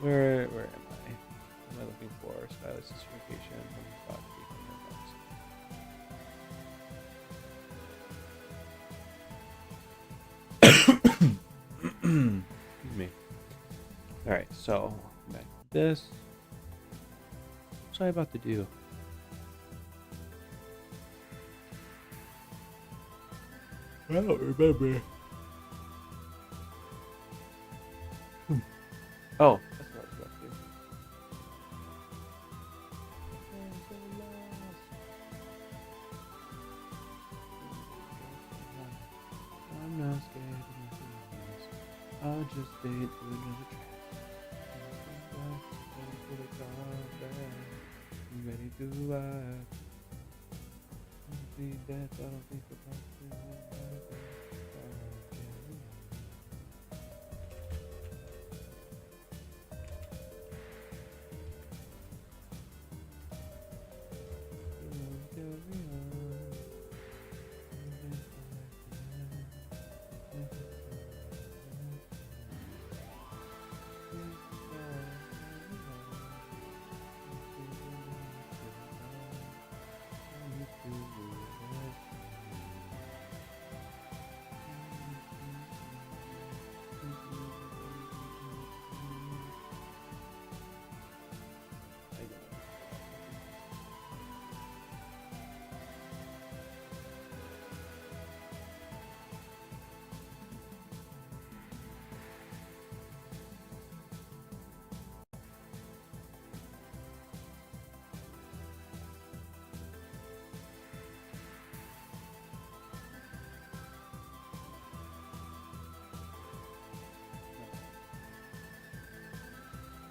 Where am I? What am I looking for? Stylist certification from FOXY. Excuse me. Alright, so back to this. What's I about to do? I don't remember. Oh, that's what I was about to do. I'm so lost. I'm not scared of nothing else. I'll just stay to another track. I'm ready to laugh. I don't think that, I don't think about it.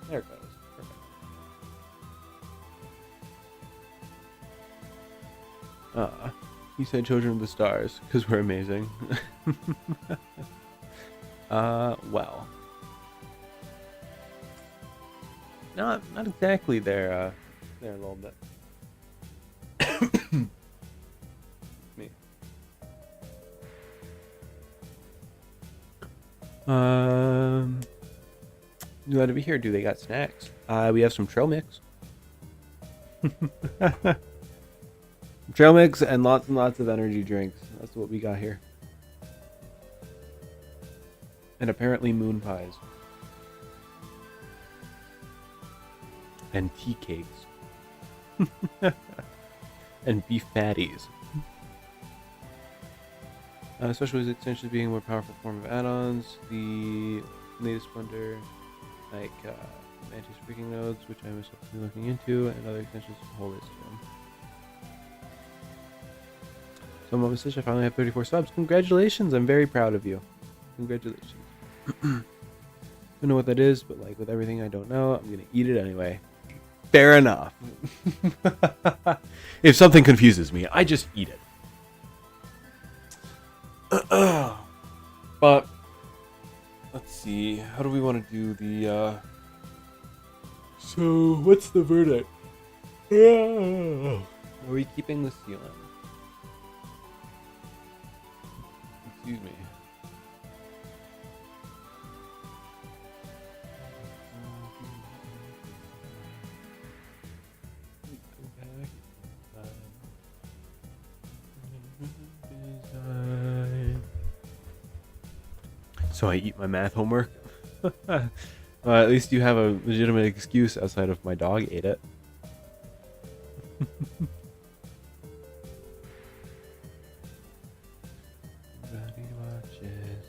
There it goes. Perfect. You said Children of the Stars because we're amazing. Well, not exactly there. There a little bit. Me. Glad to be here. Do they got snacks? We have some trail mix. Trail mix and lots of energy drinks. That's what we got here. And apparently moon pies. And tea cakes. And beef patties. Especially with extensions being a more powerful form of add-ons. The latest Splendor, like Mantis freaking nodes, which I was looking into, and other extensions to hold this to them. So Mama Stitch, I finally have 34 subs. Congratulations! I'm very proud of you. Congratulations. I don't know what that is, but like with everything I don't know, I'm gonna eat it anyway. Fair enough. If something confuses me, I just eat it. But let's see. How do we want to do the? So what's the verdict? Are we keeping the ceiling? Excuse me. So I eat my math homework. Well, at least you have a legitimate excuse outside of my dog ate it. Everybody watches.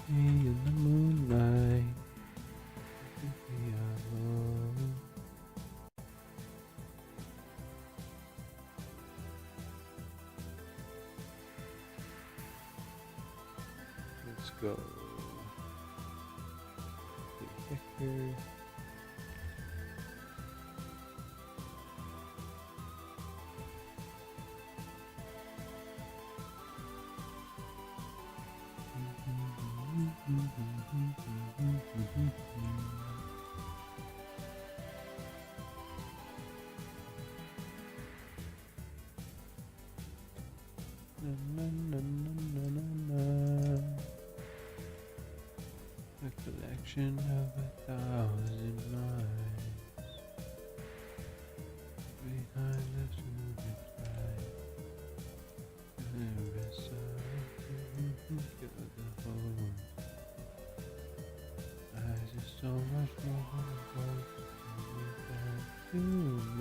In the moonlight, go. Here. A collection of 1,000 miles behind the stupid sky. Eyes is so much more human,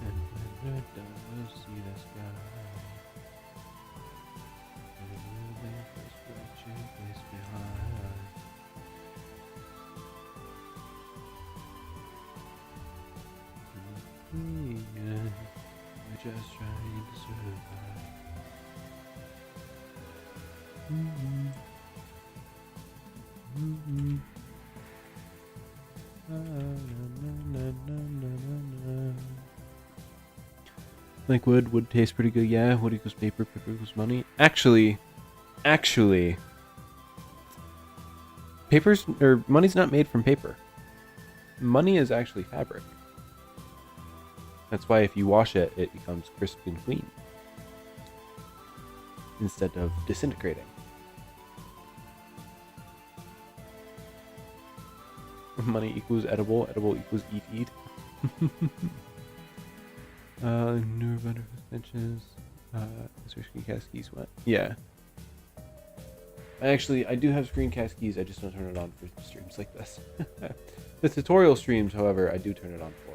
and when we're done, we'll see the sky. We're just trying to survive. Like wood tastes pretty good. Yeah, wood equals paper, paper equals money. Actually, papers or money's not made from paper. Money is actually fabric. That's why if you wash it, it becomes crisp and clean instead of disintegrating. Money equals edible, edible equals eat. Newer better extensions. Screencast keys. What? Yeah. Actually, I do have screencast keys. I just don't turn it on for streams like this. The tutorial streams, however, I do turn it on for.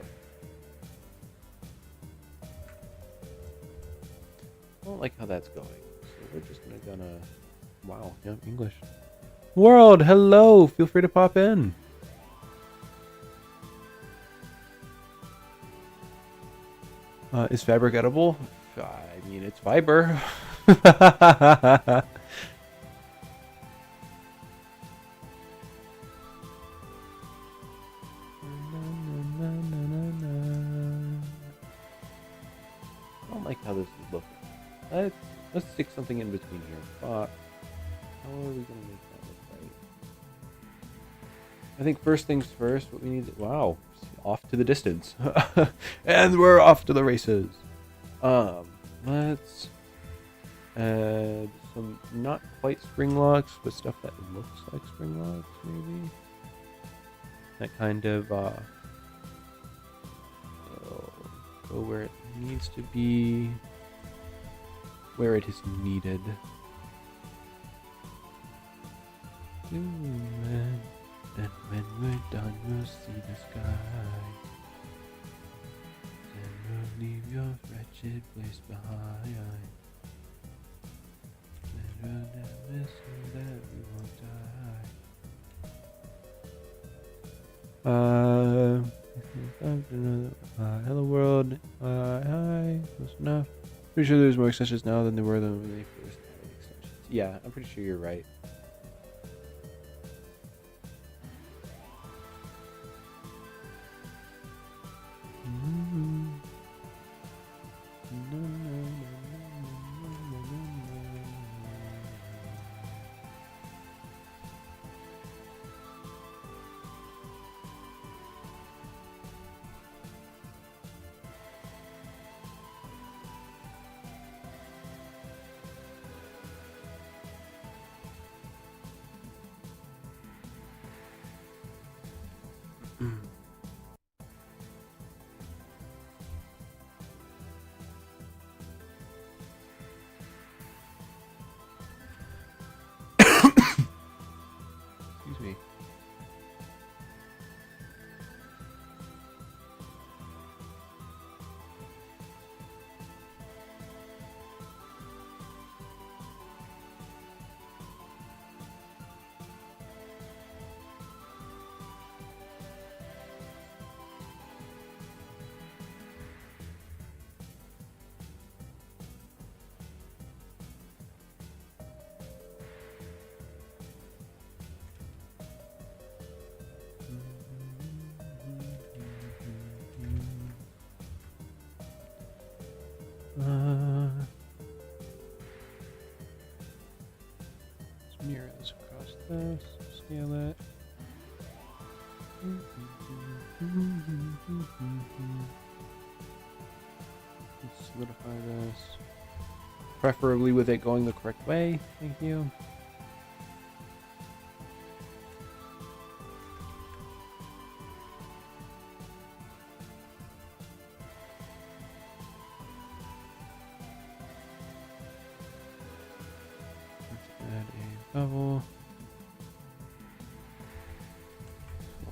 I don't like how that's going, so we're just gonna wow, yeah, English. World, hello. Feel free to pop in. Is fabric edible? I mean, it's fiber. I don't like how this is looking. Let's stick something in between here. But how are we gonna make that look right? I think first things first. What we need. Wow, off to the distance, and we're off to the races. Let's add some not quite spring locks, but stuff that looks like spring locks, maybe. That kind of go where it needs to be, where it is needed. And when we're done, we'll see the sky. Then we'll leave your wretched place behind. Then we'll never say that we won't die. Hello world. Hi. Close enough. Pretty sure there's more extensions now than there were when they first added extensions. Yeah, I'm pretty sure you're right. Excuse me. this, scale it. Let's solidify this. Preferably with it going the correct way. Thank you. Let's add a bevel.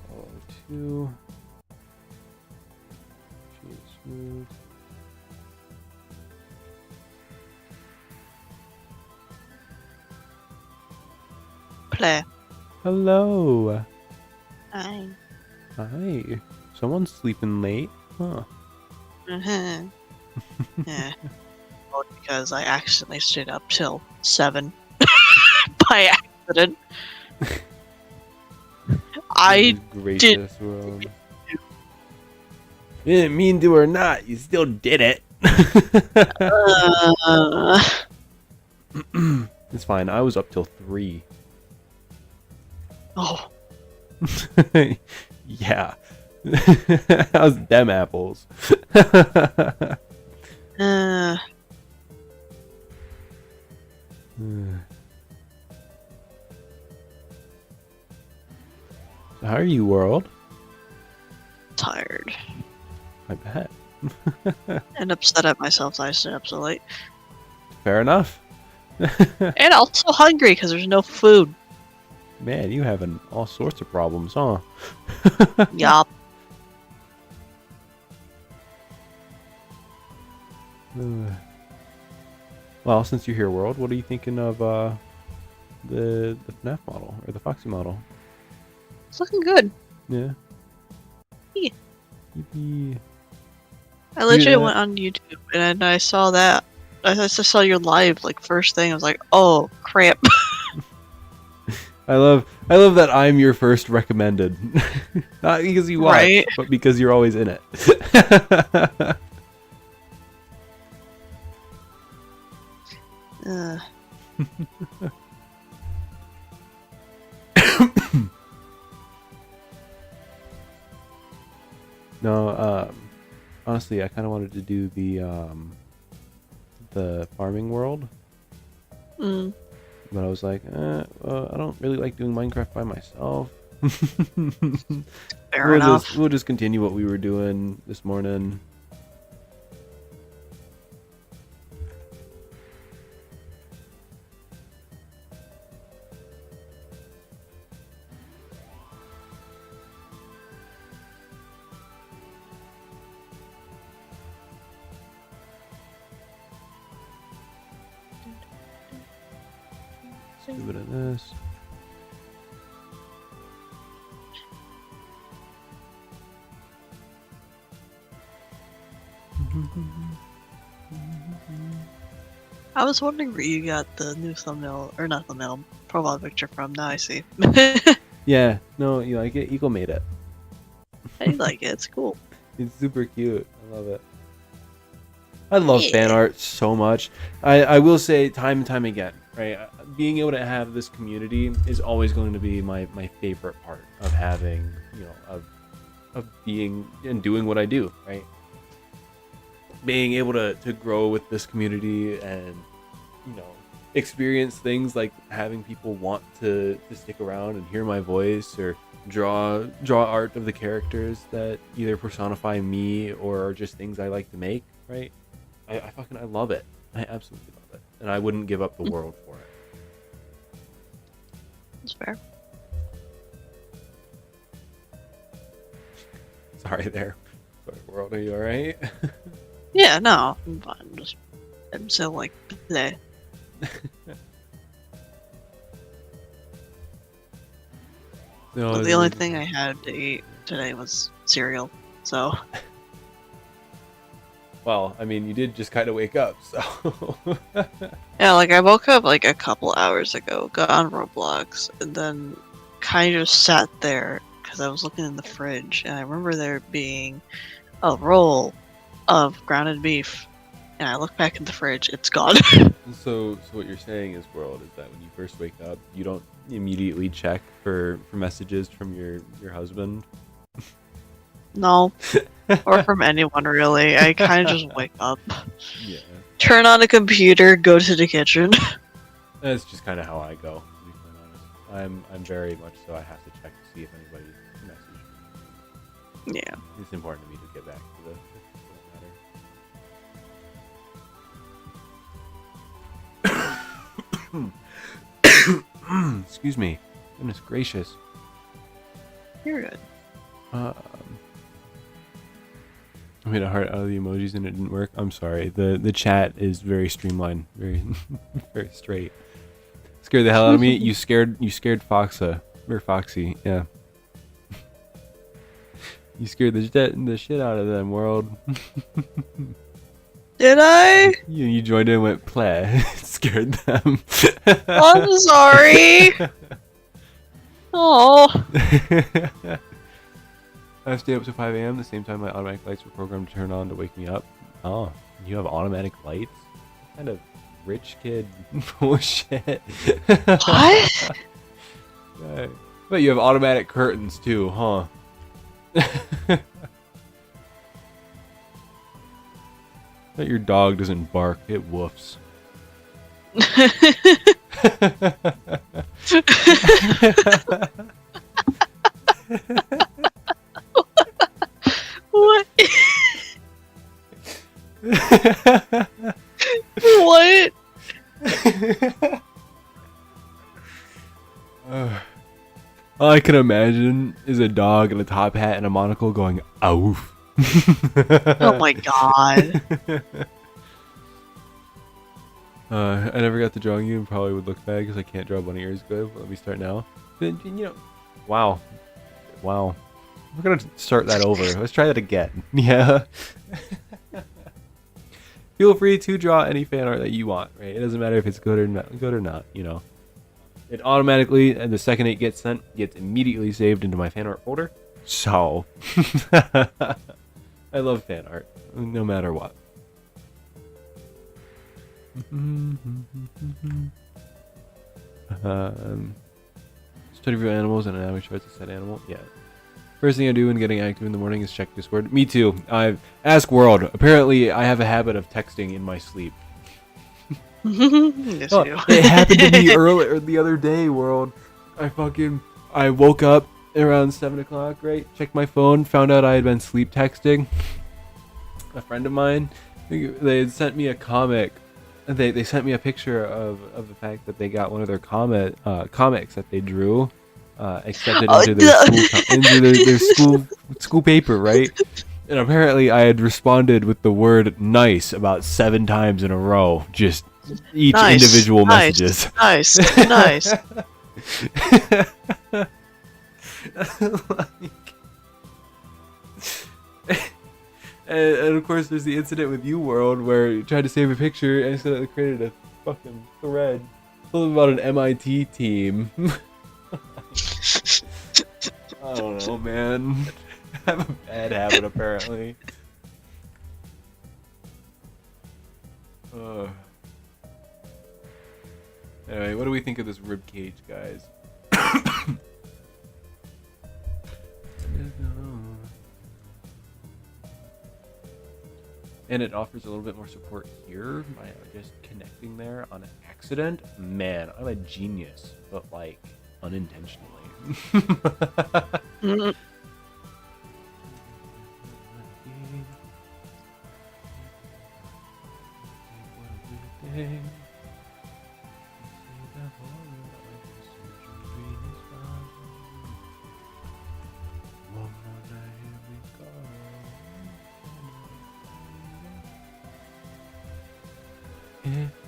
Swallow 2. Shade smooth. Play. Hello. Hi. Hi. Someone's sleeping late. Huh. Yeah. Well, because I accidentally stayed up till 7 by accident. I Gracious world. You didn't mean to or not, you still did it. It's fine. I was up till 3. Oh. Yeah. How's them apples? So how are you, world? Tired. I bet. And upset at myself that I stayed up so late. Fair enough. And also hungry because there's no food. Man, you having all sorts of problems, huh? Yup. Well, since you're here, world, what are you thinking of the FNaF model or the FOXY model? It's looking good. Yeah. Yeah. Yippee. I legit went on YouTube and I saw that. I just saw your live like first thing. I was like, oh crap. I love that I'm your first recommended. Not because you watch, Right? but because you're always in it. No, honestly, I kind of wanted to do the farming world. But I was like, I don't really like doing Minecraft by myself. Fair enough. We'll just continue what we were doing this morning. Do a bit of this. I was wondering where you got the new thumbnail, or not thumbnail, profile picture from. Now I see. Yeah, no, you like it? Eagle made it. I like it. It's cool. It's super cute. I love it. I love fan art so much. I will say time and time again, right? Being able to have this community is always going to be my favorite part of having, you know, of being and doing what I do, right? Being able to grow with this community and, you know, experience things like having people want to stick around and hear my voice or draw art of the characters that either personify me or are just things I like to make, right? I love it. I absolutely love it. And I wouldn't give up the world for it. That's fair. Sorry there. Sorry, world, are you alright? Yeah, no, I'm fine. I'm so like bleh. No, The only thing I had to eat today was cereal, so. Well, I mean, you did just kind of wake up, so. Yeah, like I woke up like a couple hours ago, got on Roblox, and then kind of sat there because I was looking in the fridge, and I remember there being a roll of grounded beef and I look back in the fridge, it's gone. So what you're saying is, world, is that when you first wake up, you don't immediately check for messages from your husband? No. Or from anyone, really. I kind of just wake up, Yeah. turn on a computer, go to the kitchen. That's just kind of how I go, to be quite honest. I'm very much so I have to check to see if anybody messaged me. Yeah. It's important to me to get back to the matter. Excuse me. Goodness gracious. You're good. I made a heart out of the emojis and it didn't work. I'm sorry. The chat is very streamlined, very very straight. Scared the hell out of me. You scared Foxa or Foxy, yeah. You scared the shit out of them, world. Did I? You joined in and went play. Scared them. I'm sorry. Oh. I stayed up to 5 a.m. the same time my automatic lights were programmed to turn on to wake me up. Oh, you have automatic lights? What kind of rich kid bullshit? What? But you have automatic curtains too, huh? But your dog doesn't bark, it woofs. What? What? All I can imagine is a dog in a top hat and a monocle going, "Oof." Oh my god. I never got to drawing you and probably would look bad because I can't draw bunny ears good. But let me start now. Then, you know, wow. We're gonna start that over. Let's try that again. Yeah. Feel free to draw any fan art that you want, right? It doesn't matter if it's good or not, you know. It automatically, and the second it gets sent, gets immediately saved into my fan art folder. So, I love fan art, no matter what. Study for animals and an average charts a set animal. Yeah. First thing I do when getting active in the morning is check Discord. Me too. Ask World. Apparently, I have a habit of texting in my sleep. Yes, you do. It happened to me earlier the other day, World. I woke up around 7 o'clock, right? Checked my phone, found out I had been sleep texting. A friend of mine, they had sent me a comic. They sent me a picture of the fact that they got one of their comics that they drew accepted into their school paper, right? And apparently I had responded with the word "nice" about 7 times in a row, just each individual messages. Nice. And of course, there's the incident with you, World, where you tried to save a picture and accidentally created a fucking thread. Something about an MIT team. I don't know, man. I have a bad habit, apparently. Anyway, what do we think of this rib cage, guys? And it offers a little bit more support here by just connecting there on accident. Man, I'm a genius, but like unintentionally.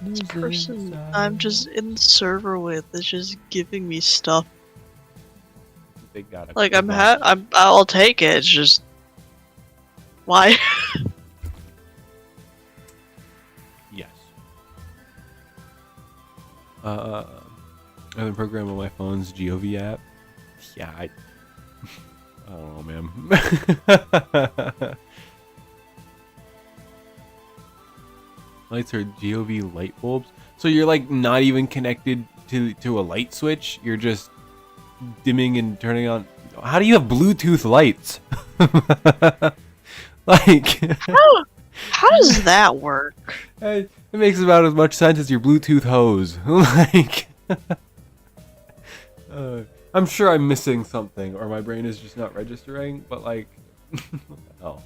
This person I'm just in the server with is just giving me stuff. They got it. Like I'll take it. It's just why? Yes. I have a program on my phone's GOV app. Yeah, I don't know, man. lights are GOV light bulbs. So you're like not even connected to a light switch. You're just dimming and turning on. How do you have Bluetooth lights? Like, How does that work? it makes about as much sense as your Bluetooth hose. Like, I'm sure I'm missing something, or my brain is just not registering. But like, what the hell?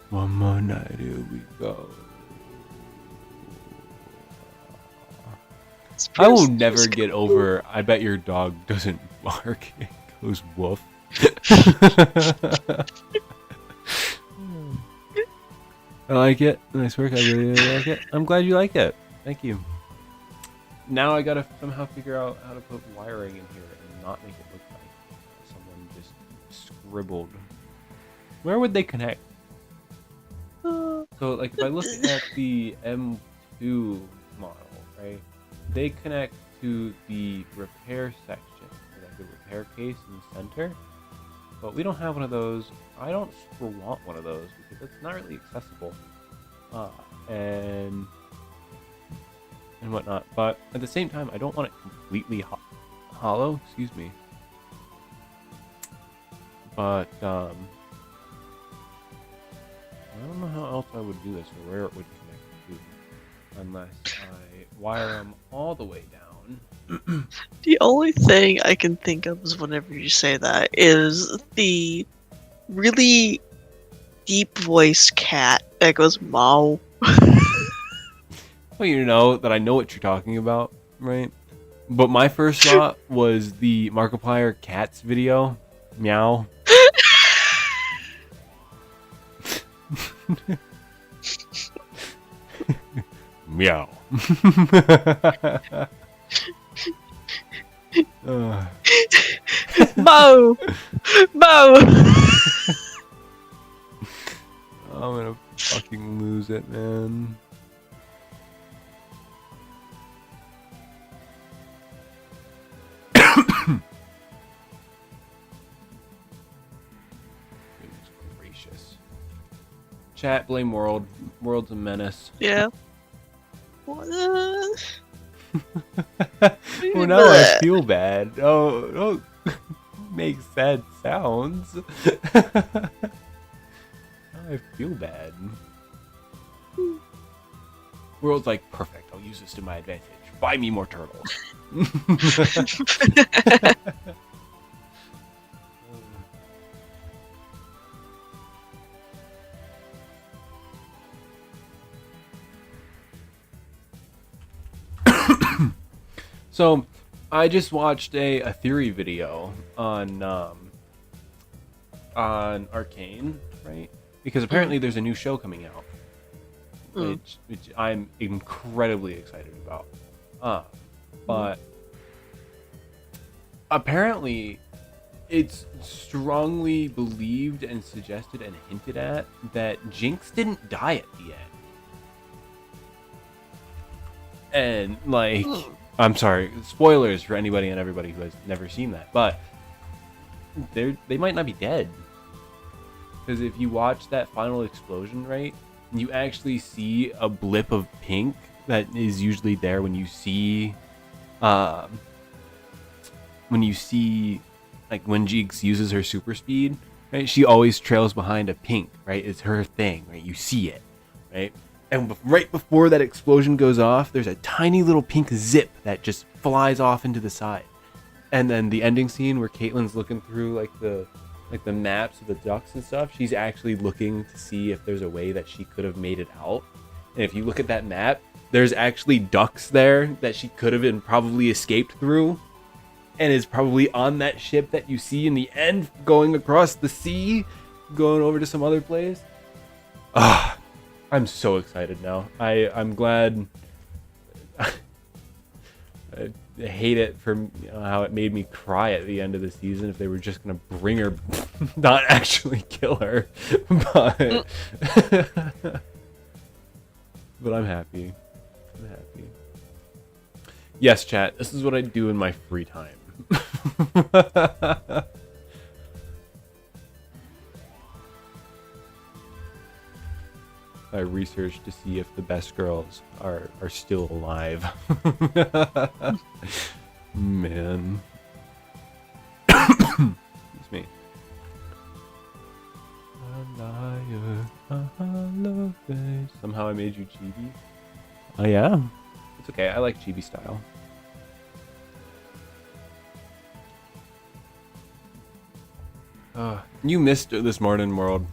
One more night, here we go. I will never get over. I bet your dog doesn't bark. It goes woof. I like it. Nice work. I really, really like it. I'm glad you like it. Thank you. Now I gotta somehow figure out how to put wiring in here and not make it look like someone just scribbled. Where would they connect? So, like, if I look at the M2 model, right, they connect to the repair section, like the repair case in the center. But we don't have one of those. I don't super want one of those because it's not really accessible, and whatnot. But at the same time, I don't want it completely hollow. Excuse me. But I don't know how else I would do this or where it would connect to, unless I wire them all the way down. The only thing I can think of is whenever you say that is the really deep voiced cat that goes meow. Well, you know that I know what you're talking about, right? But my first thought was the Markiplier Cats video. Meow. Meow. Mo! Mo! I'm gonna fucking lose it, man. Goodness gracious. Chat, blame world. World's a menace. Yeah. Well, now I feel bad. Oh, make sad sounds. Now I feel bad. World's like, perfect. I'll use this to my advantage. Buy me more turtles. So, I just watched a theory video on Arcane, right? Because apparently there's a new show coming out, which I'm incredibly excited about. But apparently, it's strongly believed and suggested and hinted at that Jinx didn't die at the end, and like. I'm sorry, spoilers for anybody and everybody who has never seen that, but they might not be dead. Because if you watch that final explosion, right, you actually see a blip of pink that is usually there when you see like when Jinx uses her super speed, right? She always trails behind a pink, right? It's her thing, right? You see it, right? And right before that explosion goes off, there's a tiny little pink zip that just flies off into the side. And then the ending scene where Caitlyn's looking through like the maps of the ducks and stuff, she's actually looking to see if there's a way that she could have made it out. And if you look at that map, there's actually ducks there that she could have been probably escaped through, and is probably on that ship that you see in the end going across the sea, going over to some other place. I'm so excited now. I'm glad. I hate it for how it made me cry at the end of the season. If they were just gonna bring her, not actually kill her, but but I'm happy. I'm happy. Yes, chat. This is what I do in my free time. I research to see if the best girls are still alive. Man. Excuse me. A liar, a hollow face. Somehow I made you chibi. Oh yeah? It's okay, I like chibi style. You missed this morning, world.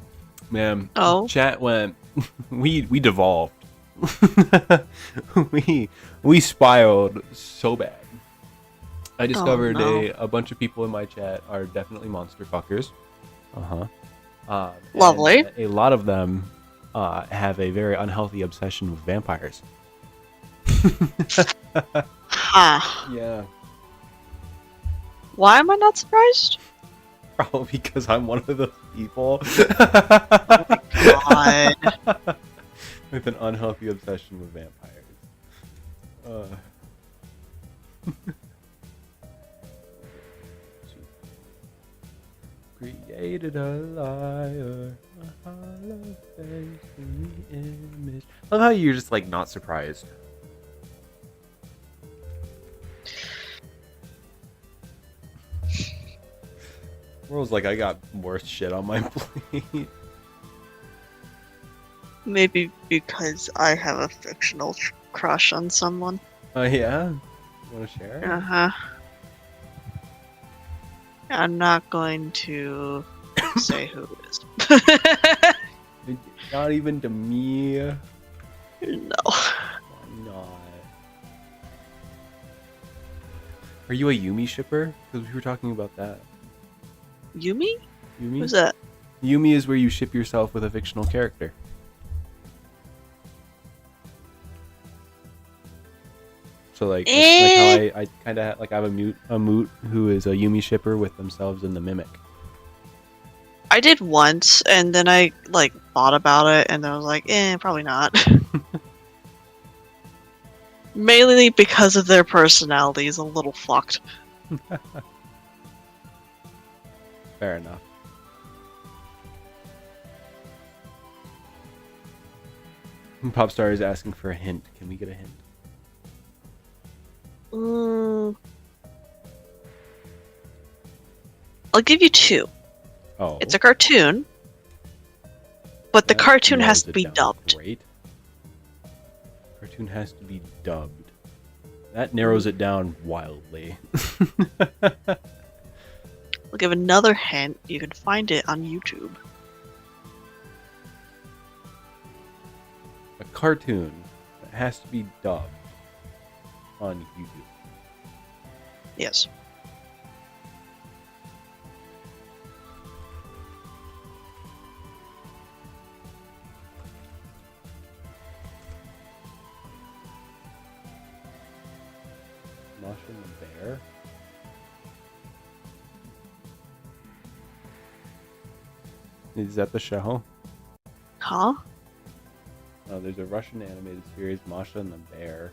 Man, Oh. chat went... we devolved. we spiraled so bad. I discovered a bunch of people in my chat are definitely monster fuckers. Lovely. A lot of them have a very unhealthy obsession with vampires. Huh. Yeah. Why am I not surprised? Probably because I'm one of those people. God. With an unhealthy obsession with vampires. Created a liar, a hollow face in the image. I love how you're just like not surprised. World's like, I got worse shit on my plate. Maybe because I have a fictional crush on someone. Oh yeah? You wanna share? Uh-huh. I'm not going to say who it is. Not even to me. No. Why not? Are you a Yumi shipper? Because we were talking about that. Yumi? Yumi? Who's that? Yumi is where you ship yourself with a fictional character. So like how I kind of like I have a moot who is a Yumi shipper with themselves and the Mimic. I did once, and then I like thought about it, and I was like, probably not. Mainly because of their personalities, a little fucked. Fair enough. Popstar is asking for a hint. Can we get a hint? I'll give you two. Oh. It's a cartoon, but the cartoon has to be dubbed. Great. Cartoon has to be dubbed. That narrows it down wildly. I'll give another hint. You can find it on YouTube. A cartoon that has to be dubbed on YouTube. Yes. Masha and the Bear? Is that the show? Huh? Oh, there's a Russian animated series, Masha and the Bear.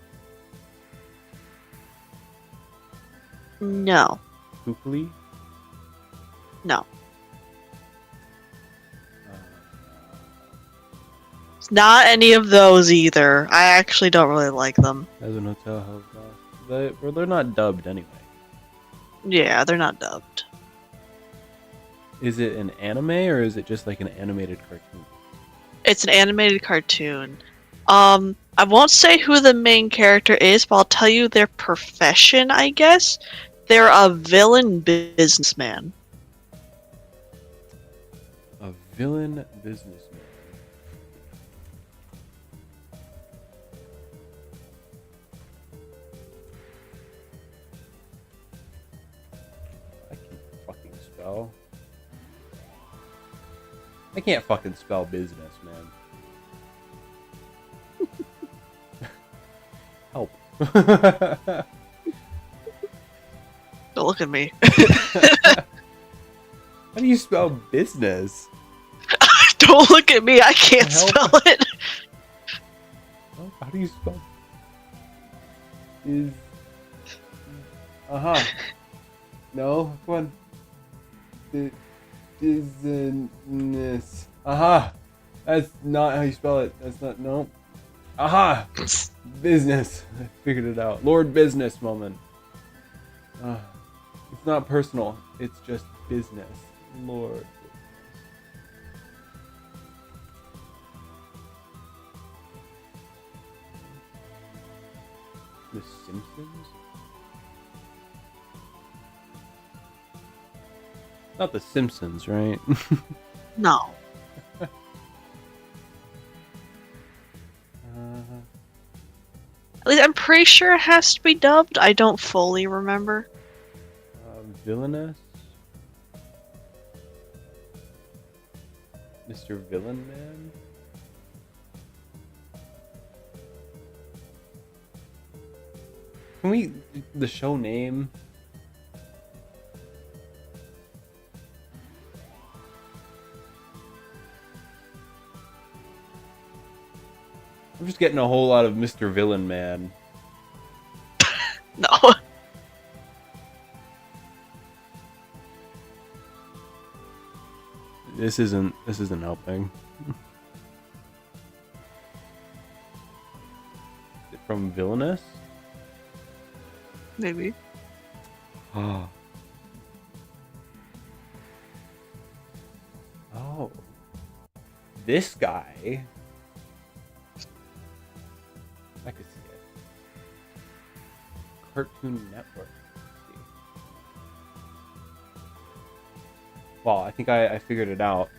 No. Kukli? No. It's not any of those either. I actually don't really like them. As an hotel house. They're not dubbed anyway. Yeah, they're not dubbed. Is it an anime or is it just like an animated cartoon? It's an animated cartoon. I won't say who the main character is, but I'll tell you their profession, I guess. They're a villain businessman. A villain businessman. I can't fucking spell. I can't fucking spell business, man. Help. Don't look at me. How do you spell business? Don't look at me. I can't Help. spell it. How do you spell No, come on. Business. Aha. That's not how you spell it. That's not. No. Aha. Business. I figured it out. Lord Business moment. It's not personal. It's just business. Lord. The Simpsons? Not The Simpsons, right? No. At least I'm pretty sure it has to be dubbed. I don't fully remember. Villainous? Mr. Villain Man? Can we... the show name? I'm just getting a whole lot of Mr. Villain Man. No. This isn't helping. Is it from Villainous? Maybe. Oh. Oh. This guy. I could see it. Cartoon Network. Let's see. Well, I think I figured it out.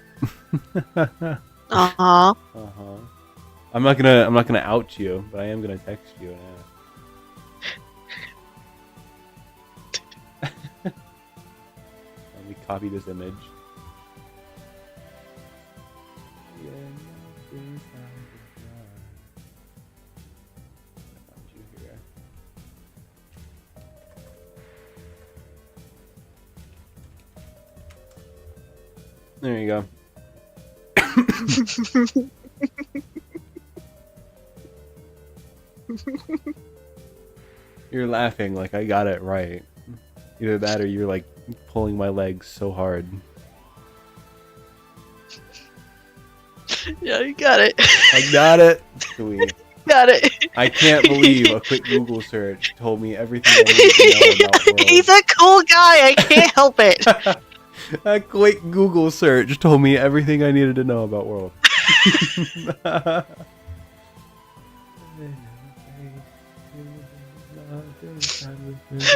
Uh-huh. I'm not gonna out you, but I am gonna text you and ask. Let me copy this image. There you go. You're laughing like I got it right. Either that or you're like pulling my legs so hard. Yeah, you got it. I got it. Sweet. Got it. I can't believe a quick Google search told me everything I needed to know about world. He's a cool guy. I can't help it. A quick Google search told me everything I needed to know about world.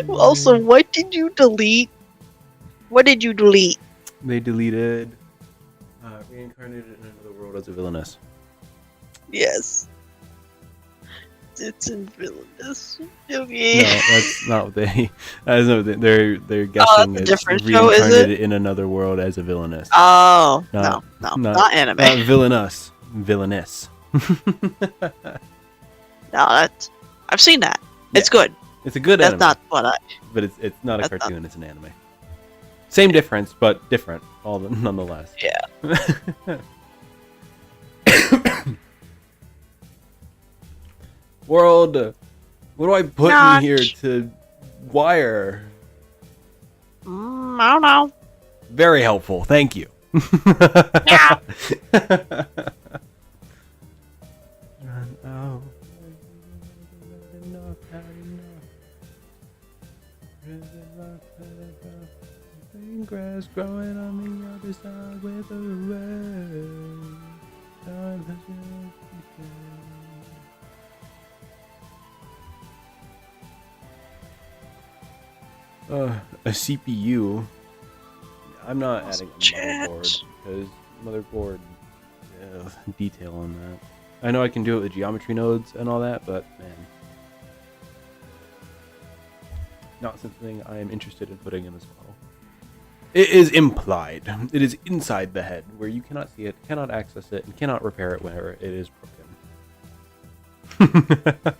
Also, what did you delete? What did you delete? They deleted reincarnated in another world as a villainess. Yes. It's in villainous. Okay. No, that's not what they. That's not what they're guessing that's a it's different show, is it? reincarnated in another world as a villainous. Oh, Not- not anime. Not villainous. Villainess. No, that's. I've seen that. It's Yeah. good. It's a good That's anime, not what I. but it's not a that's not- cartoon. It's an anime. Same difference, but different. Nonetheless. Yeah. World, what do I put Notch. in here to wire? I don't know. Very helpful. Thank you. Yeah. Grass growing on the other side with a red. Time has a CPU. I'm not adding a motherboard because motherboard detail on that. I know I can do it with geometry nodes and all that, but man, not something I am interested in putting in this model. It is implied. It is inside the head where you cannot see it, cannot access it, and cannot repair it whenever it is broken.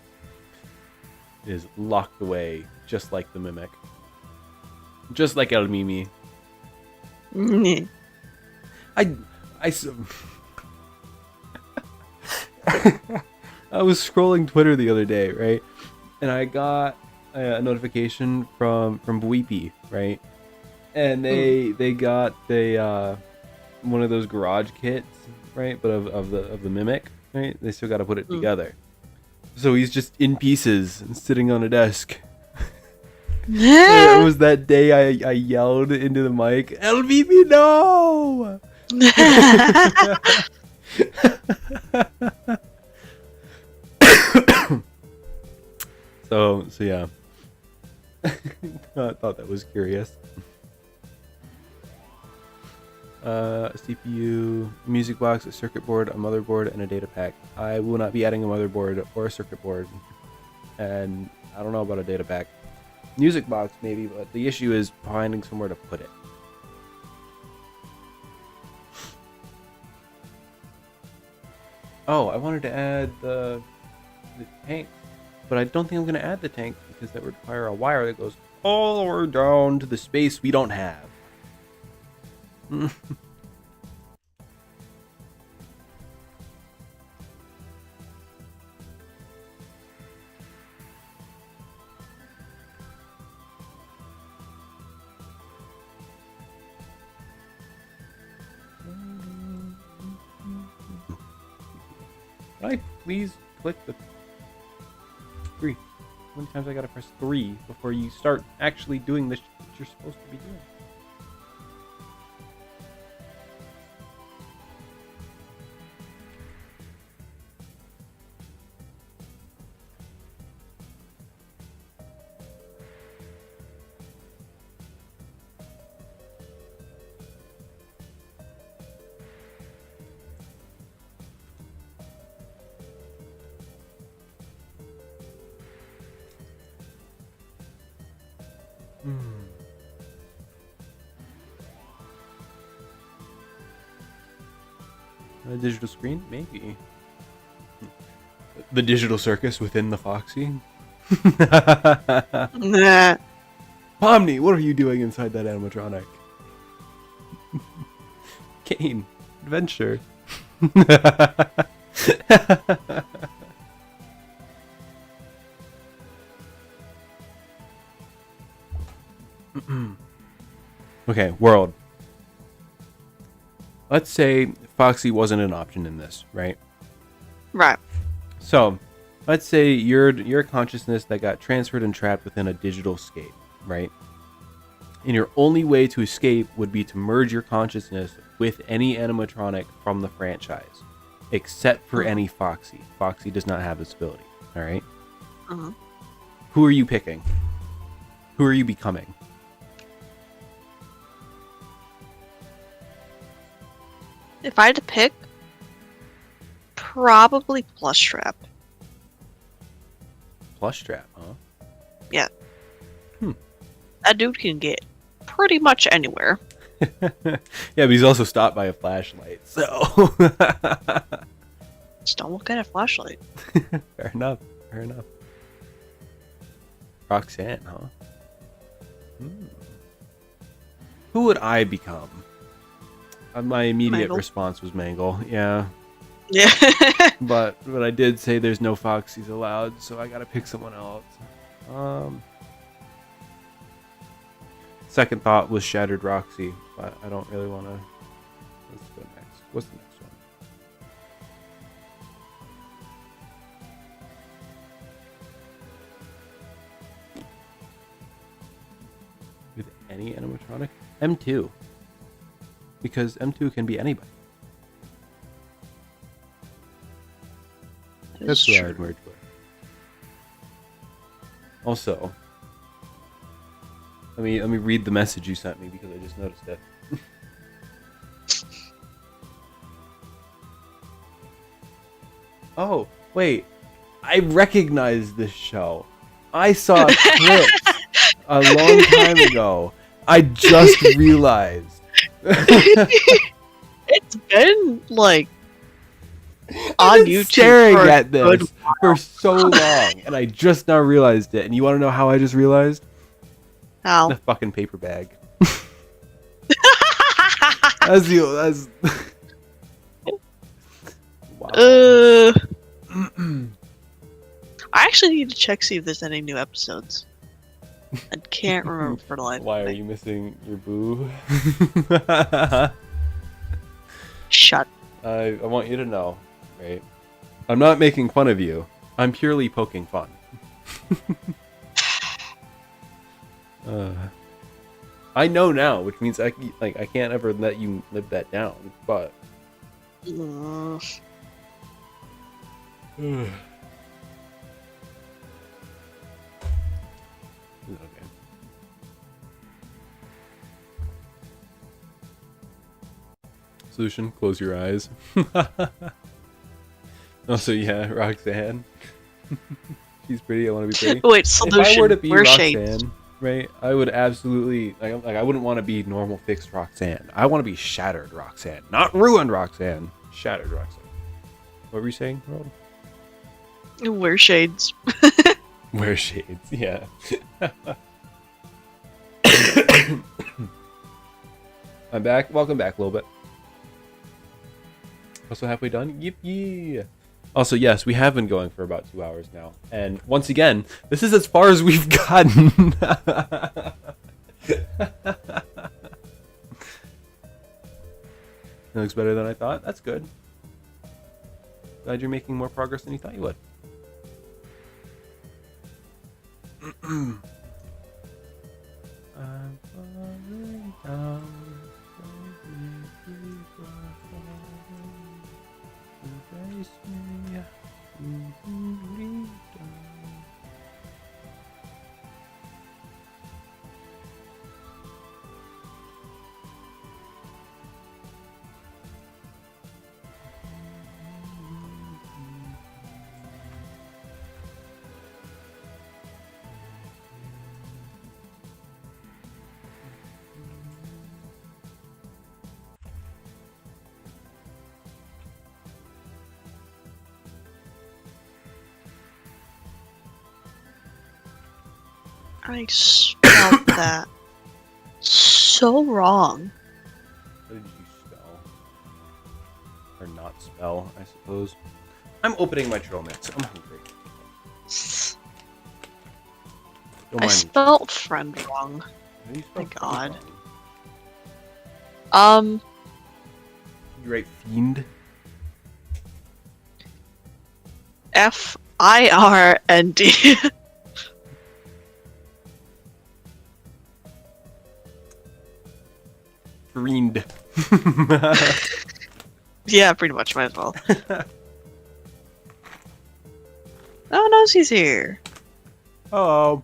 It is locked away, just like the Mimic. Just like El Mimi. I was scrolling Twitter the other day, right? And I got a notification from Bweepy, right? And they got one of those garage kits, right? But of the Mimic, right? They still got to put it together. So he's just in pieces and sitting on a desk. It was that day I yelled into the mic, LVP, no! so yeah. I thought that was curious. CPU, music box, a circuit board, a motherboard, and a data pack. I will not be adding a motherboard or a circuit board, and I don't know about a data pack. Music box maybe, but the issue is finding somewhere to put it. Oh, I wanted to add the tank, but I don't think I'm going to add the tank because that would require a wire that goes all the way down to the space we don't have. Can I please click the 3? How many times I gotta press 3 before you start actually doing this that you're supposed to be doing? A digital screen? Maybe. The digital circus within the Foxy? Nah. Pomni, what are you doing inside that animatronic? Kane, adventure. Okay, world. Let's say Foxy wasn't an option in this, right? Right. So, let's say you're a consciousness that got transferred and trapped within a digital scape, right? And your only way to escape would be to merge your consciousness with any animatronic from the franchise, except for any Foxy. Foxy does not have this ability, all right? Who are you picking? Who are you becoming? If I had to pick, probably Plushtrap. Plushtrap, huh? Yeah. That dude can get pretty much anywhere. Yeah, but he's also stopped by a flashlight, so... Just don't look at a flashlight. Fair enough, fair enough. Roxanne, huh? Who would I become? My immediate Mangle. response was Mangle, yeah. Yeah. But I did say there's no Foxies allowed, so I gotta pick someone else. Second thought was Shattered Roxy, but I don't really want to... Let's go next. What's the next one? With any animatronic? M2. Because M2 can be anybody. That's who I would merge with. Also, let me read the message you sent me because I just noticed it. Oh, wait. I recognize this show. I saw clips a long time ago. I just realized. It's been like on YouTube staring for at this for so long, and I just now realized it. And you want to know how I just realized? How? The fucking paper bag. That's wow. I actually need to check see if there's any new episodes. I can't remember for the life Why of are me. you missing your boo? Shut. I want you to know, right? I'm not making fun of you. I'm purely poking fun. I know now, which means I can't ever let you live that down. But okay. Solution: close your eyes. Also, yeah, Roxanne. She's pretty. I want to be pretty. Wait, If I were solution. to be Wear shades. Roxanne, right, I would absolutely I wouldn't want to be normal fixed Roxanne. I want to be shattered Roxanne, not ruined Roxanne. Shattered Roxanne. What were you saying, Rob? Wear shades. Wear shades. Yeah. I'm back. Welcome back a little bit. Also halfway done. Yippee! Also, yes, we have been going for about 2 hours now. And once again, this is as far as we've gotten. It looks better than I thought. That's good. Glad you're making more progress than you thought you would. I'm falling down. I spelled that so wrong. What did you spell? Or not spell, I suppose. I'm opening my trail mix. I'm hungry. Don't I mind me. spelled friend wrong. How do you spell My God. wrong? You write fiend? FIRND. Fiend. Yeah, pretty much. Might as well. Oh, Nosey's here. Oh.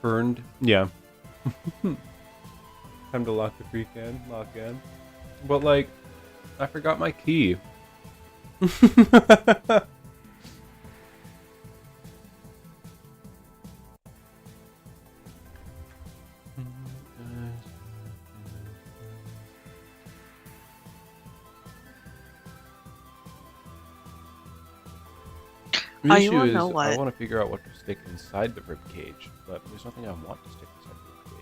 Burned? Yeah. Time to lock the freak in. Lock in. But, like, I forgot my key. The Oh, you issue wanna is know I what? want to figure out what to stick inside the rib cage, but there's nothing I want to stick inside the rib cage.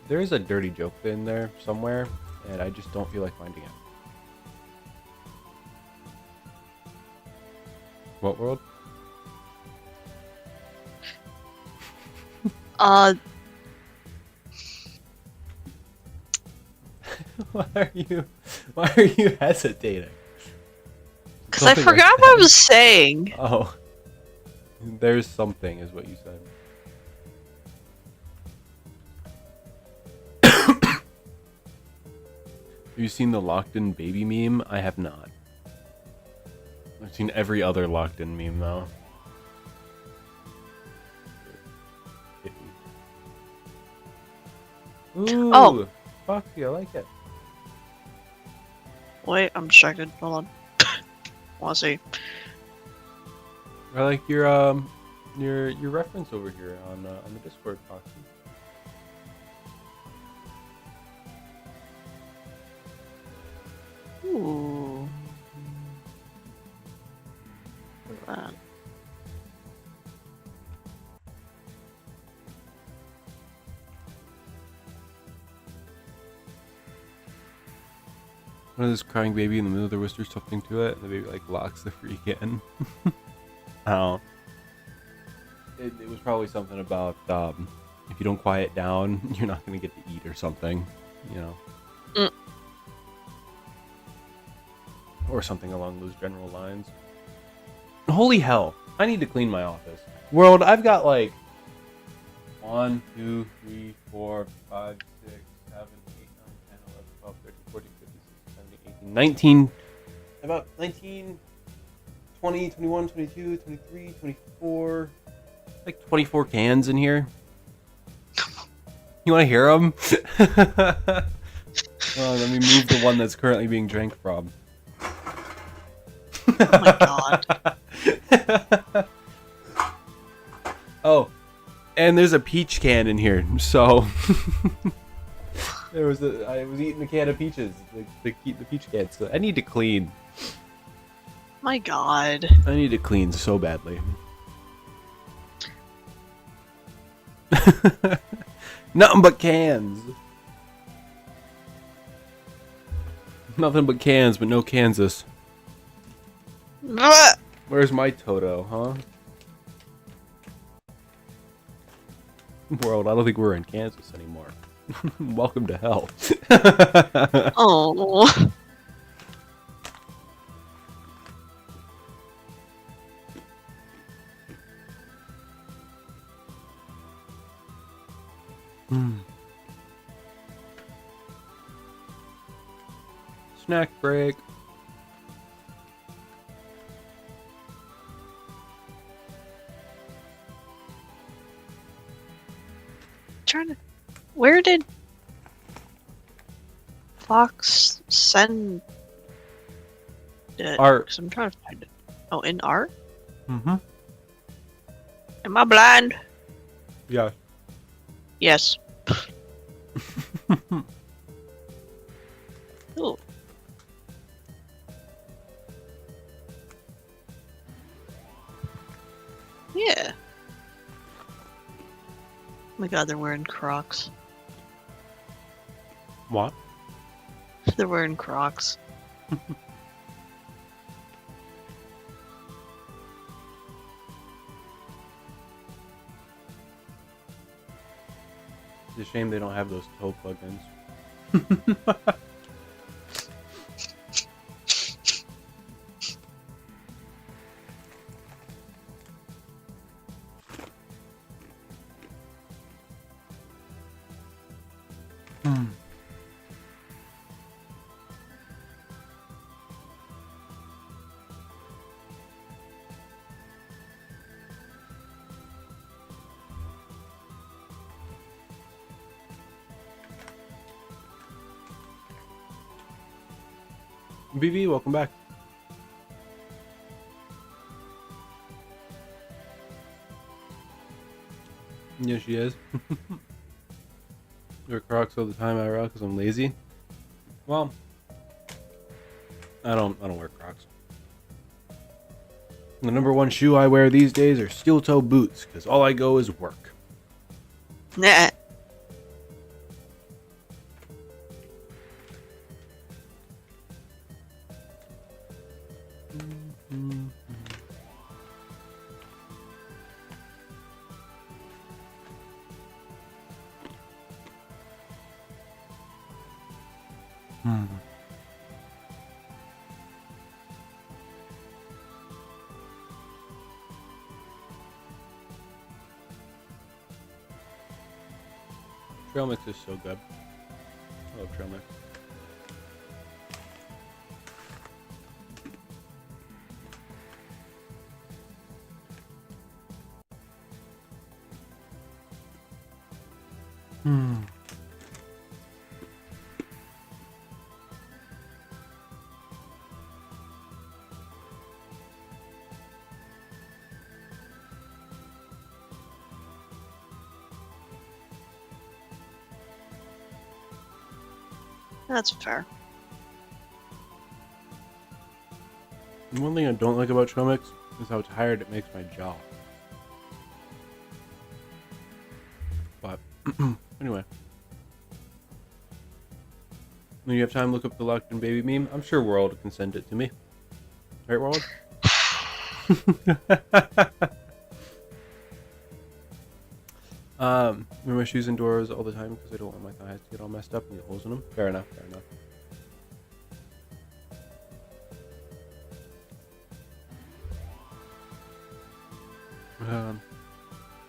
There is a dirty joke in there somewhere, and I just don't feel like finding it. What world? Why are you hesitating? Because I Something forgot like what I that. was saying. Oh. There's something, is what you said. Have you seen the locked in baby meme? I have not. I've seen every other locked in meme though. Ooh, Oh. Foxy, I like it. Wait, I'm distracted. Hold on. Wanna see? I like your reference over here on the Discord, Foxy. Ooh. One of this crying baby in the middle of the whispers something to it, and the baby like locks the freak in. Oh. It was probably something about if you don't quiet down, you're not gonna get to eat or something, you know. Mm. Or something along those general lines. Holy hell! I need to clean my office. World, I've got like 1, 2, 3, 4, 5, 6, 7, 8, 9, 10, 11, 12, 13, 14, 15, 16, 17, 18, 19. About 19, 20, 21, 22, 23, 24. Like 24 cans in here. You want to hear them? Well, let me move the one that's currently being drank from. Oh my god. Oh, and there's a peach can in here, so I was eating a can of peaches, the peach can. So I need to clean. My god. I need to clean so badly. Nothing but cans. Nothing but cans, but no Kansas. Blech. Where's my Toto, huh? World, I don't think we're in Kansas anymore. Welcome to hell. Oh. Snack break. Trying to. Where did Fox send it? Art. 'Cause I'm trying to find it. Oh, in art? Mm-hmm. Am I blind? Yeah. Yes. Ooh. Yeah. Oh my god, they're wearing Crocs. What? They're wearing Crocs. It's a shame they don't have those toe plugins. BV, welcome back. Yeah, she is. Wear Crocs all the time, IRL, because I'm lazy. Well, I don't wear Crocs. The number one shoe I wear these days are steel toe boots, because all I go is work. Nah. Trail mix is so good. I love trail mix. That's fair. One thing I don't like about trail mix is how tired it makes my jaw. But anyway. When you have time, look up the locked in baby meme. I'm sure World can send it to me. Right, World? Wear my shoes indoors all the time because I don't want my thighs to get all messed up and get holes in them. Fair enough, fair enough.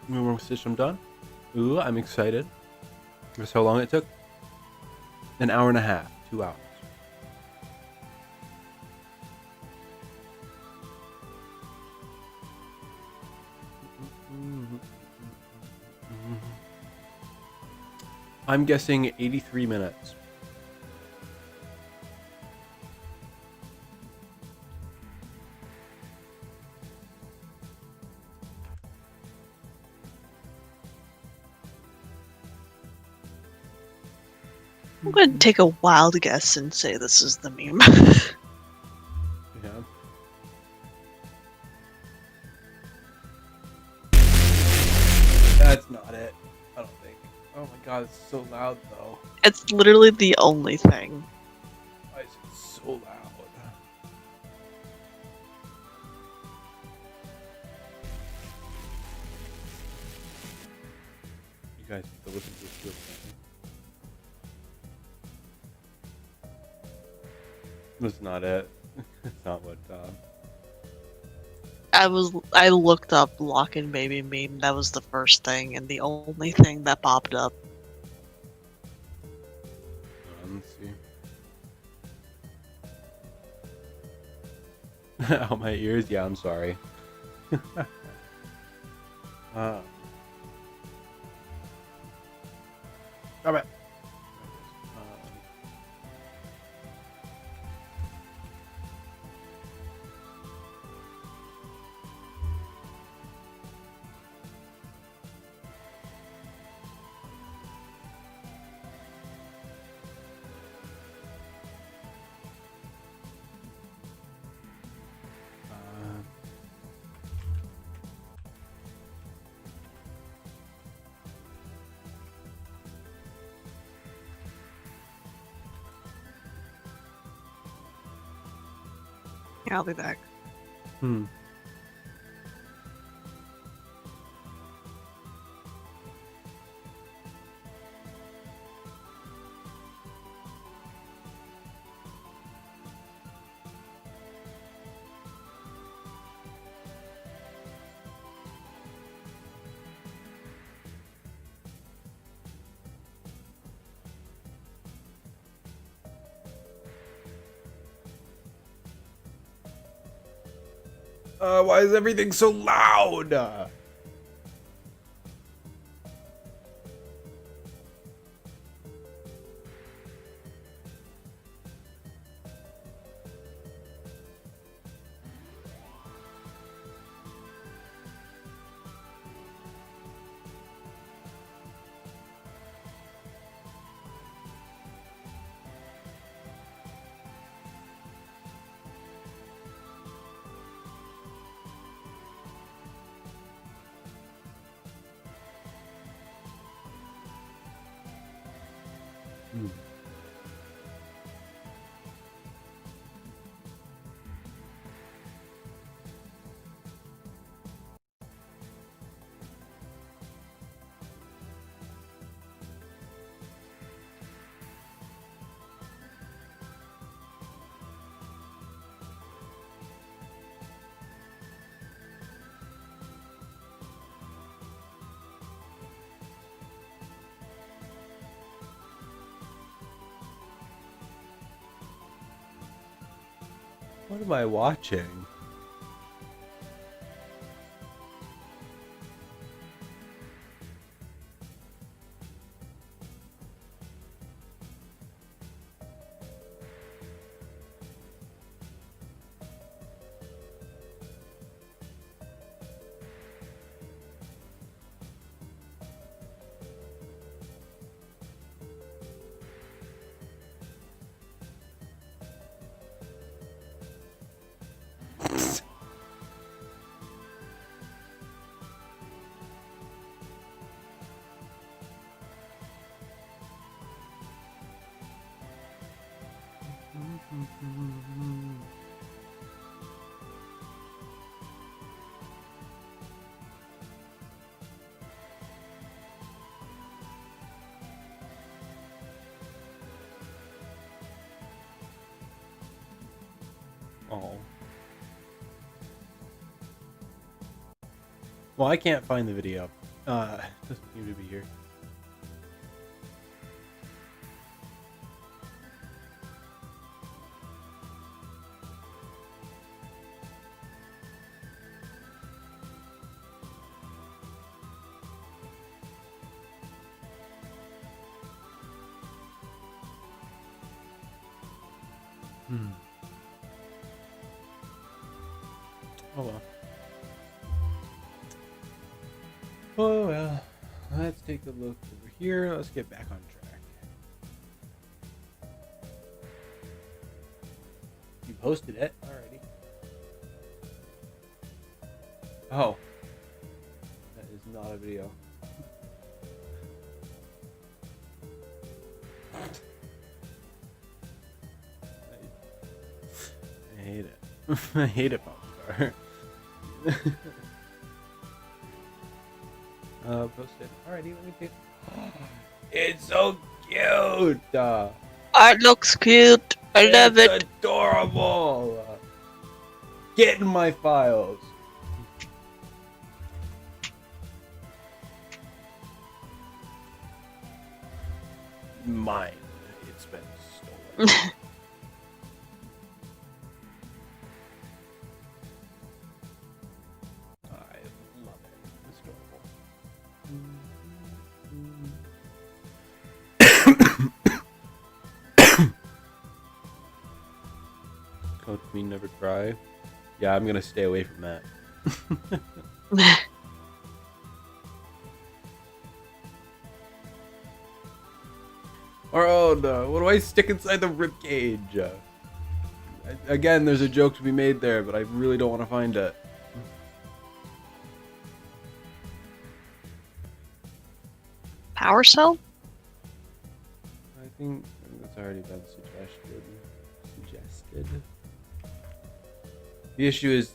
One stitch, I'm done. Ooh, I'm excited. Guess how long it took? An hour and a half, 2 hours. I'm guessing 83 minutes. I'm going to take a wild guess and say this is the meme. Yeah. That's not it. I don't think. Oh my god, it's so loud though. It's literally the only thing. Why is it so loud? You guys need to listen to this real quick. That's not it. It's not what. I looked up lock-in baby meme. That was the first thing and the only thing that popped up. Let's see. Out my ears. Yeah, I'm sorry. Stop it. Yeah, I'll be back. Why is everything so loud? What am I watching? Oh. Well, I can't find the video. It doesn't seem to be here. Oh well. Oh well. Let's take a look over here. Let's get back on track. You posted it already. Oh. That is not a video. I hate it. I hate it, Popstar. Posted. Alrighty, let me take. It's so cute. Art looks cute. I love It's it. adorable. Get in my files. Mine. It's been stolen. I love it. It's adorable. Code Queen Never Cry. Yeah, I'm gonna stay away from that. Or oh no, what do I stick inside the rib cage? Again, there's a joke to be made there, but I really don't want to find it. Power cell? I think that's already been suggested. The issue is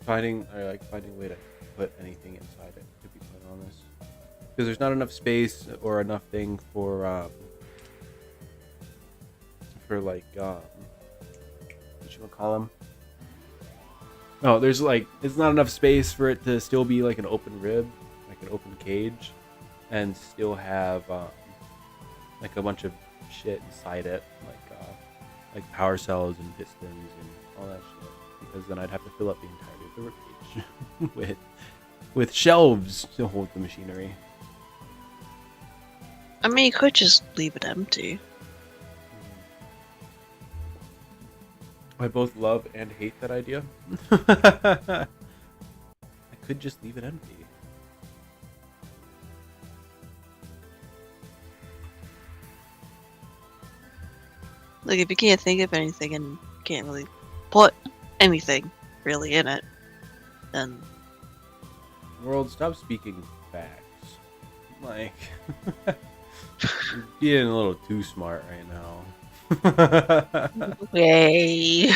finding a way to put anything inside it, to be quite honest. Because there's not enough space or enough thing for like what you call them? Oh, there's like it's not enough space for it to still be like an open rib, like an open cage, and still have like a bunch of shit inside it, like power cells and pistons and all that shit. Because then I'd have to fill up the entirety of the rib cage with shelves to hold the machinery. I mean, you could just leave it empty. I both love and hate that idea. I could just leave it empty. Like, if you can't think of anything and can't really put anything really in it, then World, stop speaking facts. Like, you're being a little too smart right now. yay.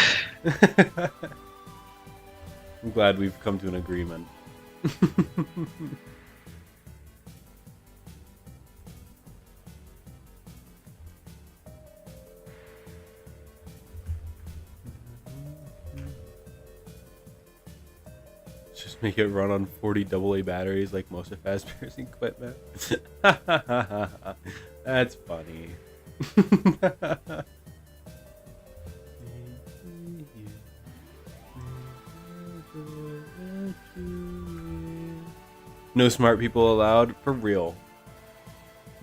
I'm glad we've come to an agreement. Just make it run on 40 AA batteries like most of Fazbear's equipment. That's funny. No smart people allowed? For real.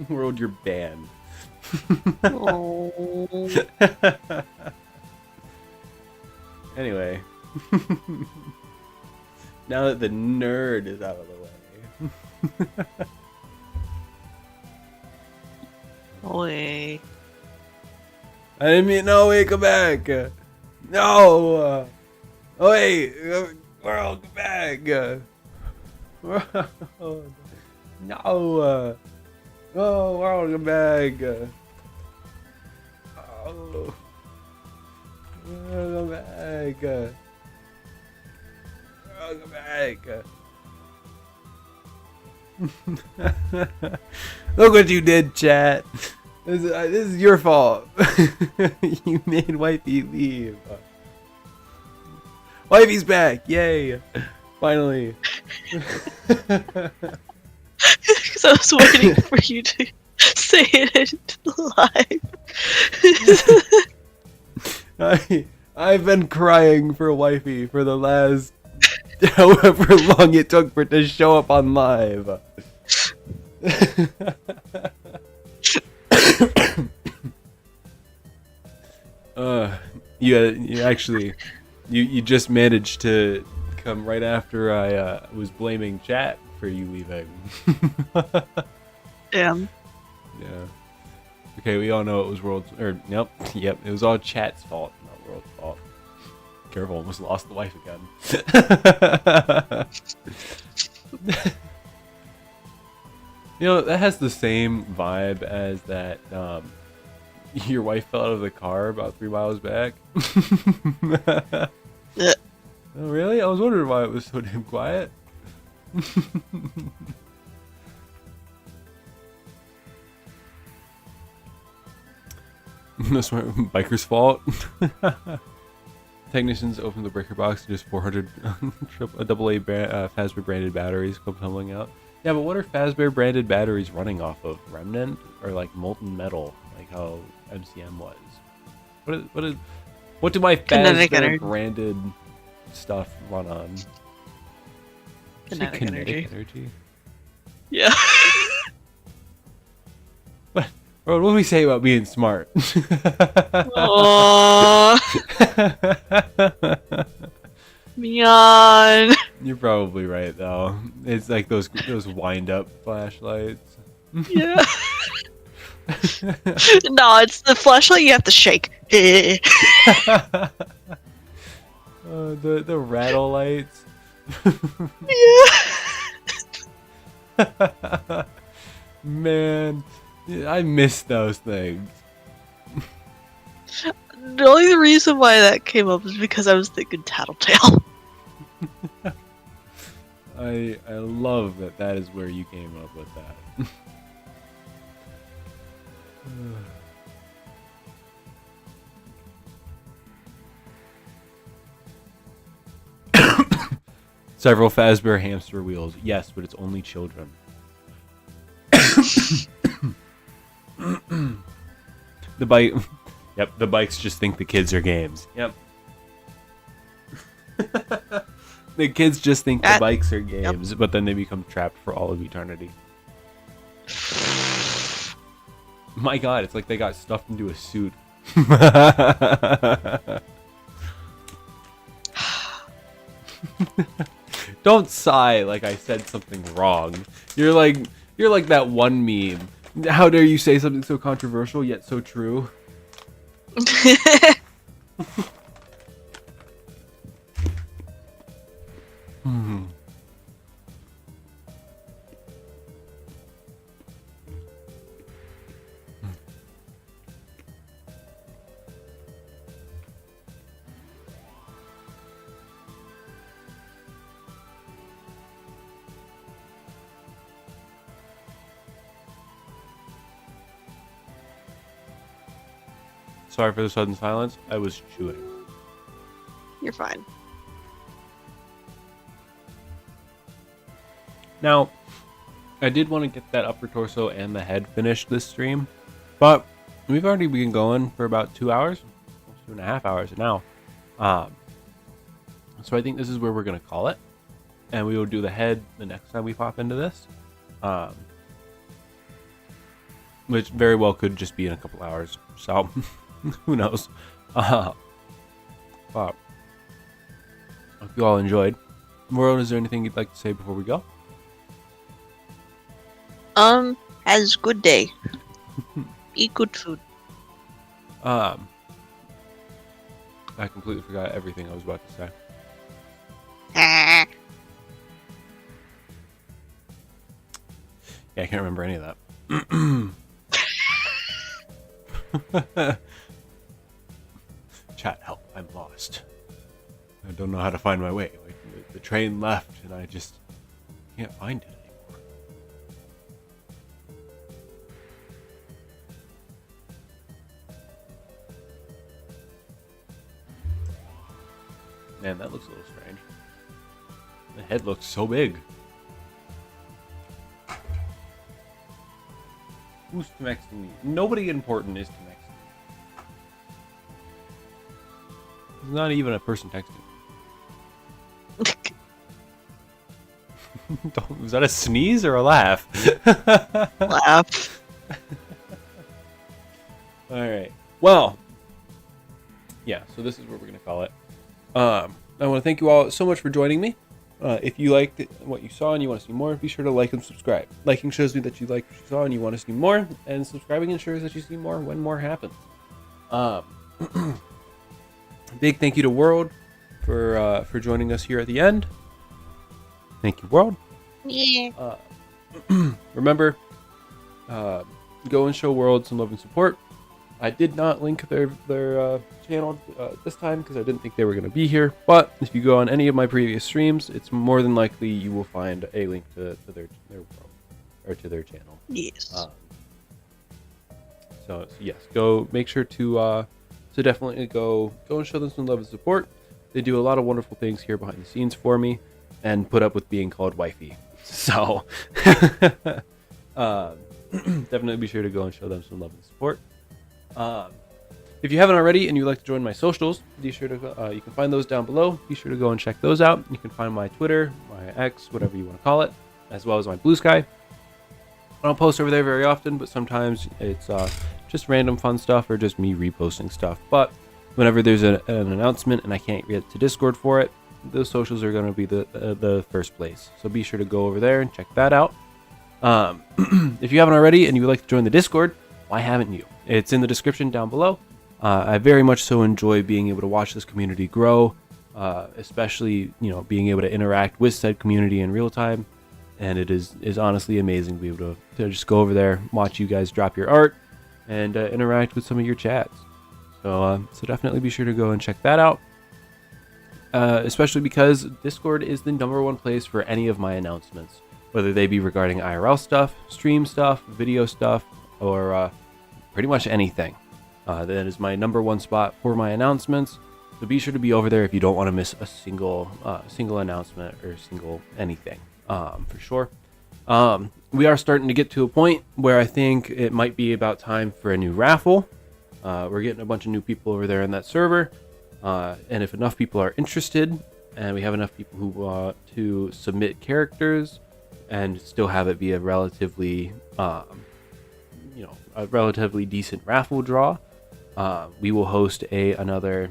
World, you're banned. Oh. Anyway. Now that the nerd is out of the way. Oi. I didn't mean, no, wait, come back. No. Oh, wait. World, come back. World. No. Oh, world, come back. Oh. Welcome back. Welcome back. Look what you did, chat. This is your fault. You made Wifey leave. Wifey's back! Yay! Finally. Because I was waiting for you to say it live. I've been crying for Wifey for the last however long it took for it to show up on live. You just managed to come right after I was blaming chat for you leaving. Damn. Yeah. Okay, we all know it was yep, it was all chat's fault, not World's fault. Careful, almost lost the wife again. You know, that has the same vibe as that, your wife fell out of the car about 3 miles back. Yeah. Oh, really? I was wondering why it was so damn quiet. That's my biker's fault. Technicians opened the breaker box and just 400 AA Fazbear branded batteries come tumbling out. Yeah, but what are Fazbear branded batteries running off of? Remnant or like molten metal, like how MCM was? What do my Fazbear branded stuff run on? Kinetic energy. Yeah. Bro, what do we say about being smart? Aww. Meon. You're probably right though. It's like those wind up flashlights. Yeah. No, it's the flashlight you have to shake. The rattle lights. Yeah. Man, I miss those things. The only reason why that came up is because I was thinking Tattletale. I love that is where you came up with that. Several Fazbear hamster wheels. Yes, but it's only children. The bike. Yep, the bikes just think the kids are games. Yep. The kids just think the bikes are games, but then they become trapped for all of eternity. My god, it's like they got stuffed into a suit. Don't sigh like I said something wrong. You're like that one meme. How dare you say something so controversial yet so true? Sorry for the sudden silence. I was chewing. You're fine. Now, I did want to get that upper torso and the head finished this stream, but we've already been going for about 2 hours, 2.5 hours now. So I think this is where we're going to call it, and we will do the head the next time we pop into this, which very well could just be in a couple hours. So who knows? But hope you all enjoyed. Moron, is there anything you'd like to say before we go? Has good day. Eat good food. I completely forgot everything I was about to say. Yeah, I can't remember any of that. Chat, help, I'm lost. I don't know how to find my way. Like, the train left and I just can't find it anymore. Man, that looks a little strange. The head looks so big. Who's texting me? Nobody important is texting me. There's not even a person texting me. Was that a sneeze or a laugh? Laugh. Alright. Well. Yeah, so this is what we're going to call it. I want to thank you all so much for joining me. If you liked what you saw and you want to see more, be sure to like and subscribe. Liking shows me that you like what you saw and you want to see more, and subscribing ensures that you see more when more happens. Big thank you to World for joining us here at the end. Thank you, World. Yeah. Remember, go and show World some love and support. I did not link their channel this time because I didn't think they were going to be here. But if you go on any of my previous streams, it's more than likely you will find a link to their world or to their channel. Yes. So yes, go make sure to definitely go and show them some love and support. They do a lot of wonderful things here behind the scenes for me, and put up with being called wifey. So definitely be sure to go and show them some love and support. If you haven't already and you'd like to join my socials, be sure to you can find those down below. Be sure to go and check those out. You can find my Twitter, my X, whatever you want to call it, as well as my Blue Sky. I don't post over there very often, but sometimes it's just random fun stuff or just me reposting stuff. But whenever there's an announcement and I can't get to Discord for it, those socials are going to be the first place. So be sure to go over there and check that out. If you haven't already and you would like to join the Discord, why haven't you? It's in the description down below. I very much so enjoy being able to watch this community grow, especially being able to interact with said community in real time. And it is honestly amazing to be able to just go over there, watch you guys drop your art, and interact with some of your chats. So definitely be sure to go and check that out. Especially because Discord is the #1 place for any of my announcements, whether they be regarding IRL stuff, stream stuff, video stuff, or pretty much anything. That is my #1 spot for my announcements. So be sure to be over there if you don't want to miss a single announcement or single anything. For sure. We are starting to get to a point where I think it might be about time for a new raffle. We're getting a bunch of new people over there in that server. And if enough people are interested, and we have enough people who want to submit characters and still have it be a relatively, a relatively decent raffle draw, we will host another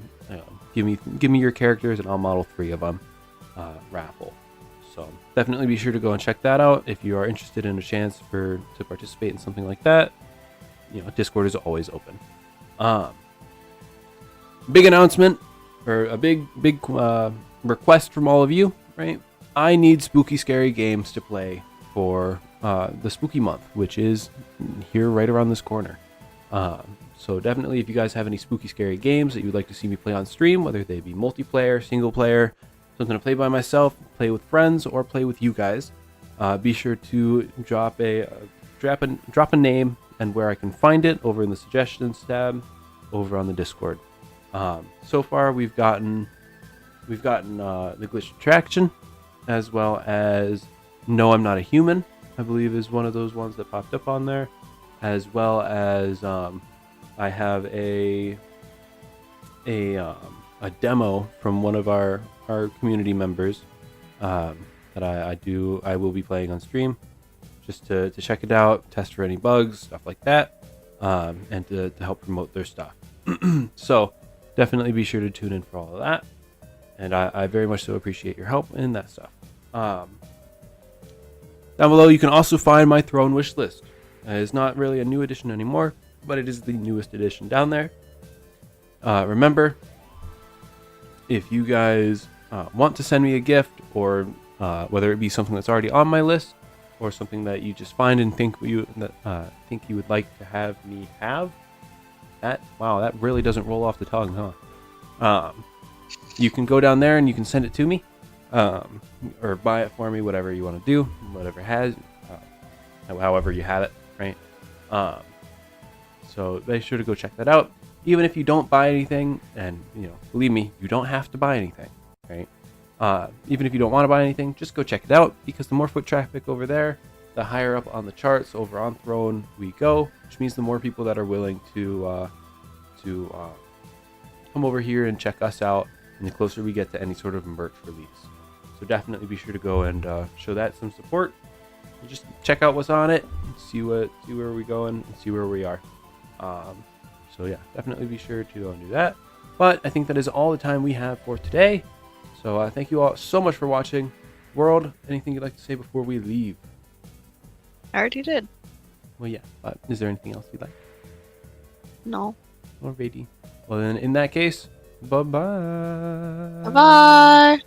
give me your characters and I'll model 3 of them raffle. So definitely be sure to go and check that out if you are interested in a chance to participate in something like that. Discord is always open. Big announcement, or a big request from all of you, right? I need spooky, scary games to play for the spooky month, which is here right around this corner. So definitely, if you guys have any spooky, scary games that you would like to see me play on stream, whether they be multiplayer, single player, something to play by myself, play with friends, or play with you guys, be sure to drop a name and where I can find it over in the suggestions tab over on the Discord. So far we've gotten the glitch attraction, as well as No, I'm Not a Human, I believe is one of those ones that popped up on there, as well as I have a demo from one of our community members that I will be playing on stream, just to check it out, test for any bugs, stuff like that, and to help promote their stuff. So definitely be sure to tune in for all of that, and I very much so appreciate your help in that stuff. Down below you can also find my throne wish list. It's not really a new edition anymore, but it is the newest edition down there. Remember, if you guys want to send me a gift, or whether it be something that's already on my list, or something that you just find and think you would like to have me have, that really doesn't roll off the tongue, huh? You can go down there and you can send it to me, or buy it for me, whatever you want to do, whatever has, however you have it, right? So be sure to go check that out. Even if you don't buy anything, and believe me, you don't have to buy anything, right? Even if you don't want to buy anything, just go check it out, because the more foot traffic over there, the higher up on the charts over on Throne we go, which means the more people that are willing to come over here and check us out, and the closer we get to any sort of merch release. So definitely be sure to go and show that some support. And just check out what's on it, see where we're going, and see where we are. So yeah, definitely be sure to go and do that. But I think that is all the time we have for today. So thank you all so much for watching. World, anything you'd like to say before we leave? I already did. Well, yeah, but is there anything else you'd like? No. Alrighty. Well, then in that case, bye-bye. Bye-bye.